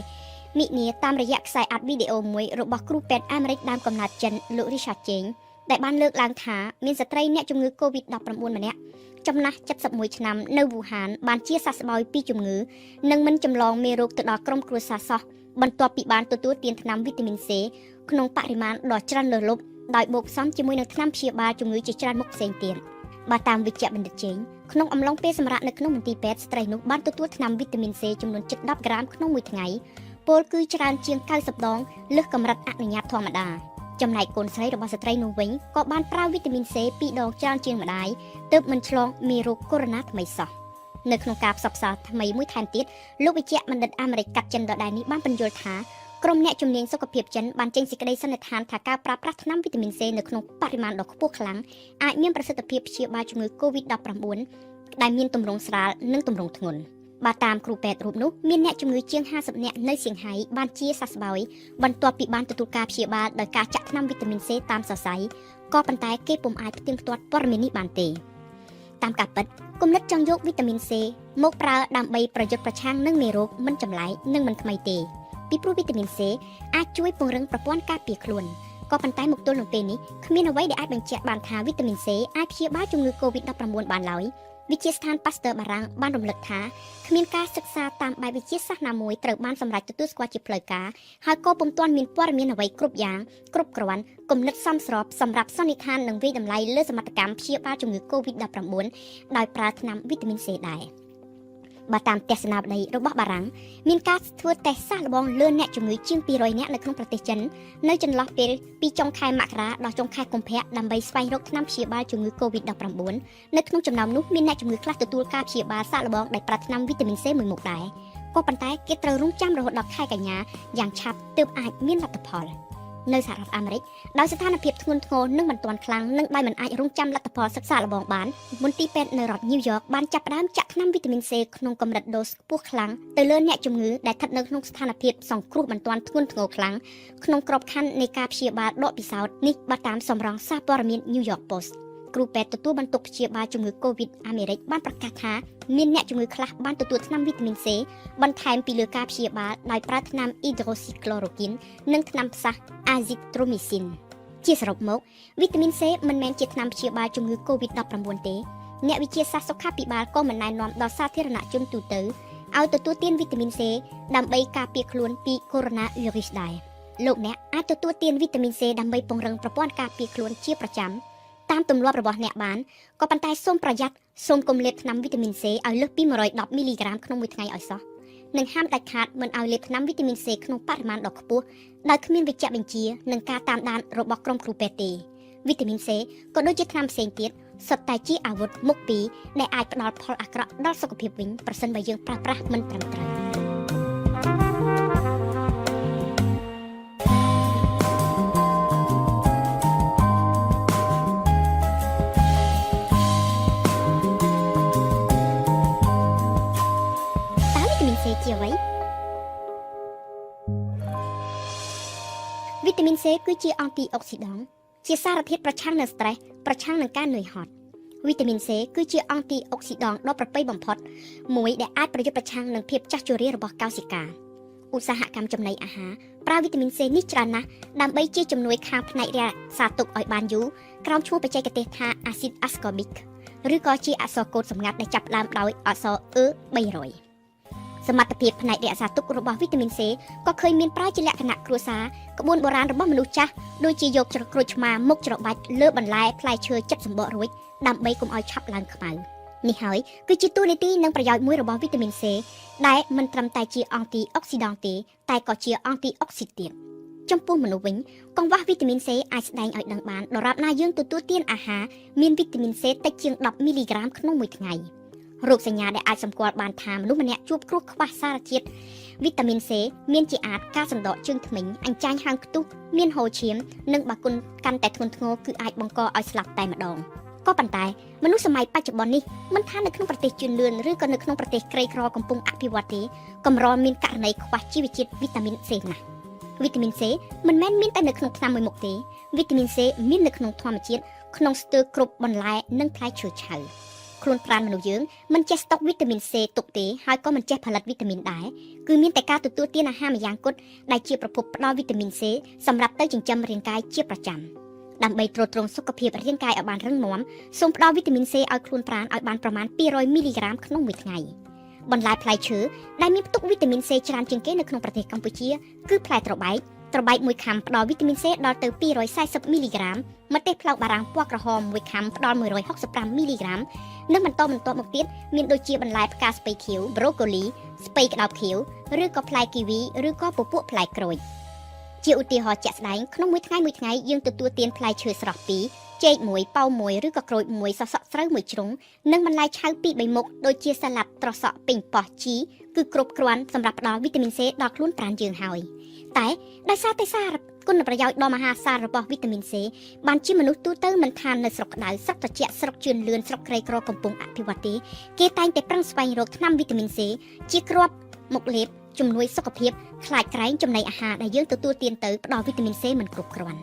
មិនិនាតាមរយៈខ្សែអាត់វីដេអូមួយរបស់គ្រូពេទ្យអាមេរិកដើមកំណើតចិនលោក Richard Cheng ដែលបានលើកឡើងថាមានស្ត្រីអ្នកជំងឺ COVID-19 ម្នាក់ចំណាស់71ឆ្នាំនៅវូហានបានជាសះស្បើយពីជំងឺនិងមិនចម្លងមេរោគទៅដល់ក្រុមគ្រួសារសោះបន្ទាប់ពីបានទទួលទានថ្នាំវីតាមីន C ក្នុងបរិមាណដ៏ច្រើនលើសលប់ដោយបូកផ្សំជាមួយនឹងថ្នាំព្យាបាលជំងឺជាច្រើនមុខផ្សេងទៀតបើតាមវិជ្ជបណ្ឌិតជេងក្នុងអំឡុងពេលសម្រាកនៅក្នុងមន្ទីរពេទ្យស្ត្រីនោះបានទទួលថ្នាំវីតាមីន C ចំនួនជិត10ក្រាមក្នុងមួយថ្ងៃពលគឺច្រើនជាង90ដងលើសកម្រិតអនុញ្ញាតធម្មតាចំណែកកូនស្រីរបស់ស្ត្រីនោះវិញក៏បានប្រើវីតាមីន C 2ដងច្រើនជាងម្ដាយទើបមិនឆ្លងមេរោគកូវីដ -19 ថ្មីសោះនៅក្នុងការផ្សព្វផ្សាយថ្មីមួយថែមទៀតលោកវិជ្ជបណ្ឌិតអាមេរិកកាត់ចិនដដែលនេះបានបញ្យល់ថាក្រុមអ្នកជំនាញសុខភាពចិនបានចេញសេចក្តីសន្និដ្ឋានថាការប្រើប្រាស់ថ្នាំវីតាមីន C នៅក្នុងបរិមាណដ៏ខ្ពស់ខ្លាំងអាចមានប្រសិទ្ធភាពព្យាបាលជំងឺ COVID-19 ដែលមានទម្រង់ស្រាលនិងទម្រង់ធ្ងន់បើតាមគ្រូពេទ្យរូបនោះមានអ្នកជំងឺជាង50នាក់នៅសៀងហៃបានជាសះស្បើយបន្ទាប់ពីបានទទួលការព្យាបាលដោយការចាក់ថ្នាំវីតាមីន C តាមសរសៃក៏ប៉ុន្តែគេពុំអាចផ្ទៀងផ្ទាត់ព័ត៌មាននេះបានទេតាមការពិតគំនិតចង់យកវីតាមីន C មកប្រើដើម្បីប្រយុទ្ធប្រឆាំងនឹងមេរោគមិនចម្លែកនិងមិនថ្មីទេពីព្រោះវីតាមីន C អាចជួយពង្រឹងប្រព័ន្ធការពារខ្លួនក៏ប៉ុន្តែមកទល់នឹងពេលនេះគ្មានអ្វីដែលអាចបញ្ជាក់បានថាវីតាមីន C អាចព្យាបាលជំងឺ COVID-19 បានឡើយវិទ្យាស្ថាន Pasteur បារាំងបានរំលឹកថាគ្មានការសិក្សាតាមបែបវិទ្យាសាស្ត្រណាមួយត្រូវបានសម្រេចទទួលស្គាល់ជាផ្លូវការហើយក៏ពុំទាន់មានព័ត៌មានអ្វីគ្រប់យ៉ាងគ្រប់គ្រាន់គំនិតសមស្របសម្រាប់សន្និដ្ឋាននិងវិតម្លៃលើសមត្ថកម្មព្យាបាលជំងឺ COVID-19 ដោយប្រើថ្នាំវីតាមីន C ដែរបើតាមទស្សនាវដ្តីរបស់បារាំងមានការធ្វើតេស្តសាកល្បងលើអ្នកជំងឺជាង200នាក់នៅក្នុងប្រទេសចិននៅចន្លោះពេលពីចុងខែមករាដល់ចុងខែកុម្ភៈដើម្បីស្វែងរកថ្នាំព្យាបាលជំងឺ COVID-19 នៅក្នុងចំណោមនោះមានអ្នកជំងឺខ្លះទទួលការព្យាបាលសាកល្បងដោយប្រើថ្នាំវីតាមីន C មួយមុខដែរក៏ប៉ុន្តែគេត្រូវរង់ចាំរហូតដល់ខែកញ្ញាយ៉ាងឆាប់ទើបអាចមានលទ្ធផលនៅសហរដ្ឋអាមេរិកដោយស្ថានភាពធ្ងន់ធ្ងរនិងមិនទាន់ខ្លាំងនិងដោយមិនអាចរង់ចាំលទ្ធផលសិក្សាល្បងបានមន្ទីរពេទ្យនៅរដ្ឋ New York បានចាប់ផ្ដើមចាក់ថ្នាំវីតាមីន C ក្នុងកម្រិតដូសខ្ពស់ខ្លាំងទៅលើអ្នកជំងឺដែលស្ថិតនៅក្នុងស្ថានភាពសង្គ្រោះមិនទាន់ធ្ងន់ធ្ងរខ្លាំងក្នុងក្របខ័ណ្ឌនៃការព្យាបាលដកពិសោធន៍នេះបើតាមសម្រងសារព័ត៌មាន New York Post គ្រូពេទ្យទទួលបន្ទុកព្យាបាលជំងឺ COVID អាមេរិកបានប្រកាសថាមានអ្នកជំងឺខ្លះបានទទួលថ្នាំវីតាមីន C បន្ថែមពីលើការព្យាបាលដោយប្រើថ្នាំ hydroxychloroquine និងថ្នាំផ្សះ azithromycin ជាសរុបមកវីតាមីន C មិនមែនជាថ្នាំព្យាបាលជំងឺ COVID-19 ទេអ្នកវិទ្យាសាស្ត្រសុខាភិបាលក៏មិនណែនាំដល់សាធារណជនទូទៅឲ្យទទួលទានវីតាមីន C ដើម្បីការពារខ្លួនពីកូវីដ -19 ដែរលោកអ្នកអាចទទួលទានវីតាមីន C ដើម្បីពង្រឹងប្រព័ន្ធការពារខ្លួនជាប្រចាំតាមទម្លាប់របស់អ្នកបានក៏ប៉ុន្តែសូមប្រយ័ត្នសូមកុំលេបថ្នាំវីតាមីន C ឲ្យលើសពី110មីលីក្រាមក្នុងមួយថ្ងៃឲ្យសោះនិងហាមដាច់ខាតមិនឲ្យលេបថ្នាំវីតាមីន C ក្នុងបរិមាណដ៏ខ្ពស់ដោយគ្មានវេជ្ជបញ្ជានិងការតាមដានរបស់ក្រុមគ្រូពេទ្យទេវីតាមីន C ក៏ដូចជាថ្នាំផ្សេងទៀតសុទ្ធតែជាអាវុធមុខពីរដែលអាចផ្ដល់ផលអាក្រក់ដល់សុខភាពវិញប្រសិនបើយើងប្រើប្រាស់មិនត្រឹមត្រូវជាអ្វីវីតាមីន C គឺជាអង់ទីអុកស៊ីដង់ជាសារធាតុប្រឆាំងនឹង stress ប្រឆាំងនឹងការនឿយហត់វីតាមីន C គឺជាអង់ទីអុកស៊ីដង់ដ៏ប្រពៃបំផុតមួយដែលអាចប្រយុទ្ធប្រឆាំងនឹងភាពចាស់ជរារបស់កោសិកាឧស្សាហកម្មចំណីអាហារប្រើវីតាមីន C នេះច្រើនណាស់ដើម្បីជាជំនួយខាងផ្នែករក្សាទុកឲ្យបានយូរក្រោមឈ្មោះបច្ចេកទេសថា acid ascorbic ឬក៏ជាអក្សរកូដសម្ងាត់ដែលចាប់ផ្ដើមដោយអក្សរ E 300 សមត្ថភាពផ្នែករក្សាទុករបស់វីតាមីន C ក៏ឃើញមានប្រើជាលក្ខណៈគ្រួសារក្បួនបុរាណរបស់មនុស្សចាស់ដូចជាយកច្រកក្រូចឆ្មាមុខច្របាច់លើបន្លែផ្លែឈើចិត្តសម្បករួចដើម្បីកុំឲ្យឆាប់ឡើងខ្មៅនេះហើយគឺជាតួនាទីនិងប្រយោជន៍មួយរបស់វីតាមីន C ដែលមិនត្រឹមតែជាអង់ទីអុកស៊ីដង់ទេតែក៏ជាអង់ទីអុកស៊ីទៀតចំពោះមនុស្សវិញកង្វះវីតាមីន C អាចស្ដែងឲ្យដឹងបានដរាបណាយើងទទួលទានអាហារមានវីតាមីន C តិចជាង10មីលីក្រាមក្នុងមួយថ្ងៃរោគសញ្ញាដែលអាចសម្គាល់បានថាមនុស្សម្នាក់ជួបគ្រោះខ្វះសារធាតុវីតាមីន C មានជាអាចការសណ្ដកជើងធ្មេញអញ្ចាញហើមខ្ទុះមានហូរឈាមនិងបើគុណកាន់តែធ្ងន់ធ្ងរគឺអាចបង្កឲ្យស្លាប់តែម្ដងក៏ប៉ុន្តែមនុស្សសម័យបច្ចុប្បន្ននេះមិនថានៅក្នុងប្រទេសជឿនលឿនឬក៏នៅក្នុងប្រទេសក្រីក្រកំពុងអភិវឌ្ឍទេកម្រមានករណីខ្វះជីវជាតិវីតាមីន C ណាស់វីតាមីន C មិនមែនមានតែនៅក្នុងថ្នាំមួយមុខទេវីតាមីន C មាននៅក្នុងធម្មជាតិក្នុងស្ទើរគ្រប់បន្លែនិងផ្លែឈើឆៅខ្លួនប្រាណមនុស្សយើងមិនចេះស្តុកវីតាមីន C ទុកទេហើយក៏មិនចេះផលិតវីតាមីនដែរគឺមានតែការទទួលទានអាហារម្យ៉ាងគត់ដែលជាប្រភពផ្ដល់វីតាមីន C សម្រាប់ទៅចិញ្ចឹមរាងកាយជាប្រចាំដើម្បីទ្រទ្រង់សុខភាពរាងកាយឲ្យបានរឹងមាំសូមផ្ដល់វីតាមីន C ឲ្យខ្លួនប្រាណឲ្យបានប្រមាណ200មីលីក្រាមក្នុងមួយថ្ងៃបន្លែផ្លែឈើដែលមានផ្ទុកវីតាមីន C ច្រើនជាងគេនៅក្នុងប្រទេសកម្ពុជាគឺផ្លែត្របែកមួយខាំផ្ដល់វីតាមីន C ដល់ទៅ240មីលីក្រាមម្ទេសផ្លោកបារាំងពណ៌ក្រហមមួយខាំផ្ដល់165មីលីក្រាមនិងបន្តមកទៀតមានដូចជាបន្លែផ្កាស្ពៃខៀវប្រូកូលីស្ពៃក្តោបខៀវឬក៏ផ្លែគីវីឬក៏ពពួកផ្លែក្រូចជាឧទាហរណ៍ជាក់ស្ដែងក្នុងមួយថ្ងៃយើងទទួលទានផ្លែឈើស្រស់2ចេក1ប៉ោ1ឬក៏ក្រូច1សសក់ស្រូវ1ជ្រុងនិងបន្លែឆៅ2-3មុខដូចជាសាឡាត់ត្រសក់ពេញប៉ោះជីគឺគ្រប់គ្រាន់សម្រាប់ផ្ដល់វីតាមីន C ដល់ខ្លួនប្រាណយើងហើយតែដោយសារតែសារគុណប្រយោជន៍ដ៏មហាសាលរបស់វីតាមីន C បានជាមនុស្សទូទៅមិនថានៅស្រុកក្តៅស្រុកត្រជាក់ស្រុកជឿនលឿនស្រុកក្រីក្រកំពុងអភិវឌ្ឍទេគេតែងតែប្រឹងស្វែងរកថ្នាំវីតាមីន C ជាគ្រាប់មកលេបជំនួយសុខភាពខ្លាចក្រែងចំណីអាហារដែលយើងទទួលទានទៅផ្ដល់វីតាមីន C មិនគ្រប់គ្រាន់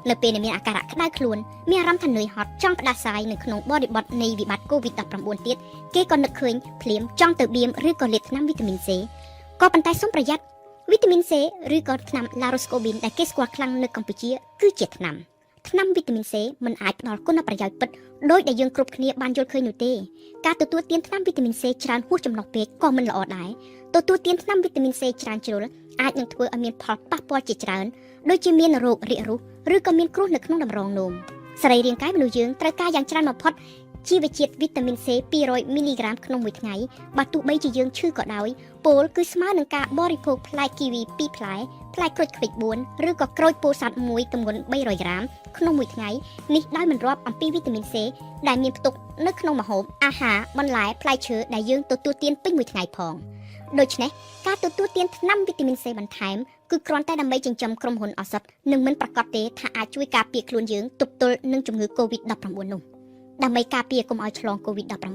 នៅពេលដែលមានអាការៈក្តៅខ្លួនមានអារម្មណ៍ថានឿយហត់ចង់ផ្ដាសាយនៅក្នុងបរិបទនៃវិបត្តិ COVID-19 ទៀតគេក៏នឹកឃើញភ្លាមចង់ទៅបៀមឬក៏លេបថ្នាំវីតាមីន C ក៏ប៉ុន្តែសូមប្រយ័ត្នវីតាមីន C ឬក៏ថ្នាំ Laroscobin ដែលគេស្គាល់ខ្លាំងនៅកម្ពុជាគឺជាថ្នាំវីតាមីន C មិនអាចផ្ដល់គុណប្រយោជន៍ពិតដោយដែលយើងគ្រប់គ្នាបានយល់ឃើញនោះទេការទទួលទានថ្នាំវីតាមីន C ច្រើនហួសចំណុះពេកក៏មិនល្អដែរទទួលទានថ្នាំវីតាមីន C ច្រើនជ្រុលអាចនឹងធ្វើឲ្យមានផលប៉ះពាល់ជាច្រើនដូចជាមានរោគរាគរូសឬក៏មានគ្រោះនៅក្នុងតម្រងនោមសរីរាង្គកាយមនុស្សយើងត្រូវការយ៉ាងច្រើនបំផុតជីវជាតិវីតាមីន C 200មីលីក្រាមក្នុងមួយថ្ងៃបើទោះបីជាយើងឈឺក៏ដោយពលគឺស្មើនឹងការបរិភោគផ្លែគីវី2ផ្លែផ្លែក្រូចឃ្វិច4ឬក៏ក្រូចពោធិ៍សាត់1ទម្ងន់300ក្រាមក្នុងមួយថ្ងៃនេះដោយមិនរាប់អំពីវីតាមីន C ដែលមានផ្ទុកនៅក្នុងម្ហូបអាហារបន្លែផ្លែឈើដែលយើងទទួលទានពេញមួយថ្ងៃផងដូច្នេះការទទួលទានថ្នាំវីតាមីន C បន្ថែមគឺគ្រាន់តែដើម្បីចិញ្ចឹមក្រុមហ៊ុនឱសថនិងមិនប្រកាសទេថាអាចជួយការពារខ្លួនយើងទប់ទល់នឹងជំងឺ COVID-19 នោះដើម្បីការពារកុំឲ្យឆ្លង COVID-19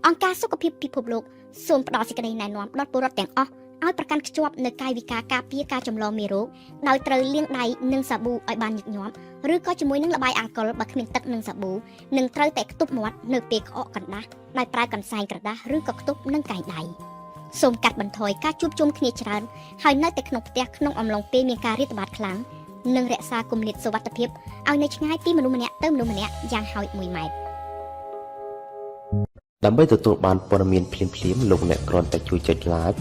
អង្គការសុខភាពពិភពលោកសូមផ្ដល់សេចក្តីណែនាំដល់ពលរដ្ឋទាំងអស់ឲ្យប្រកាន់ខ្ជាប់នូវកាយវិការការពារការចម្លងមេរោគដោយត្រូវលាងដៃនឹងសាប៊ូឲ្យបានញឹកញាប់ឬក៏ជាមួយនឹងល្បាយអាល់កុលបើគ្មានទឹកនិងសាប៊ូនិងត្រូវតែខ្ទប់មាត់នៅពេលក្អកកណ្ដាស់ដោយប្រើកន្សែងក្រដាសឬក៏ខ្ទប់នឹងកែងដៃសូមកាត់បន្ថយការជួបជុំគ្នាច្រើនហើយនៅតែក្នុងផ្ទះក្នុងអំឡុងពេលមានការរាតត្បាតខ្លាំងនិងរក្សាគម្លាតសុវត្ថិភាពឲ្យនៅឆ្ងាយពីមនុស្សម្នាក់ទៅមនុស្សម្នាក់យ៉ាងហោច1ម៉ែត្រដើម្បីទទួលបានព័ត៌មានភ្លាមៗលោកអ្នកគ្រាន់តែជួយចុច like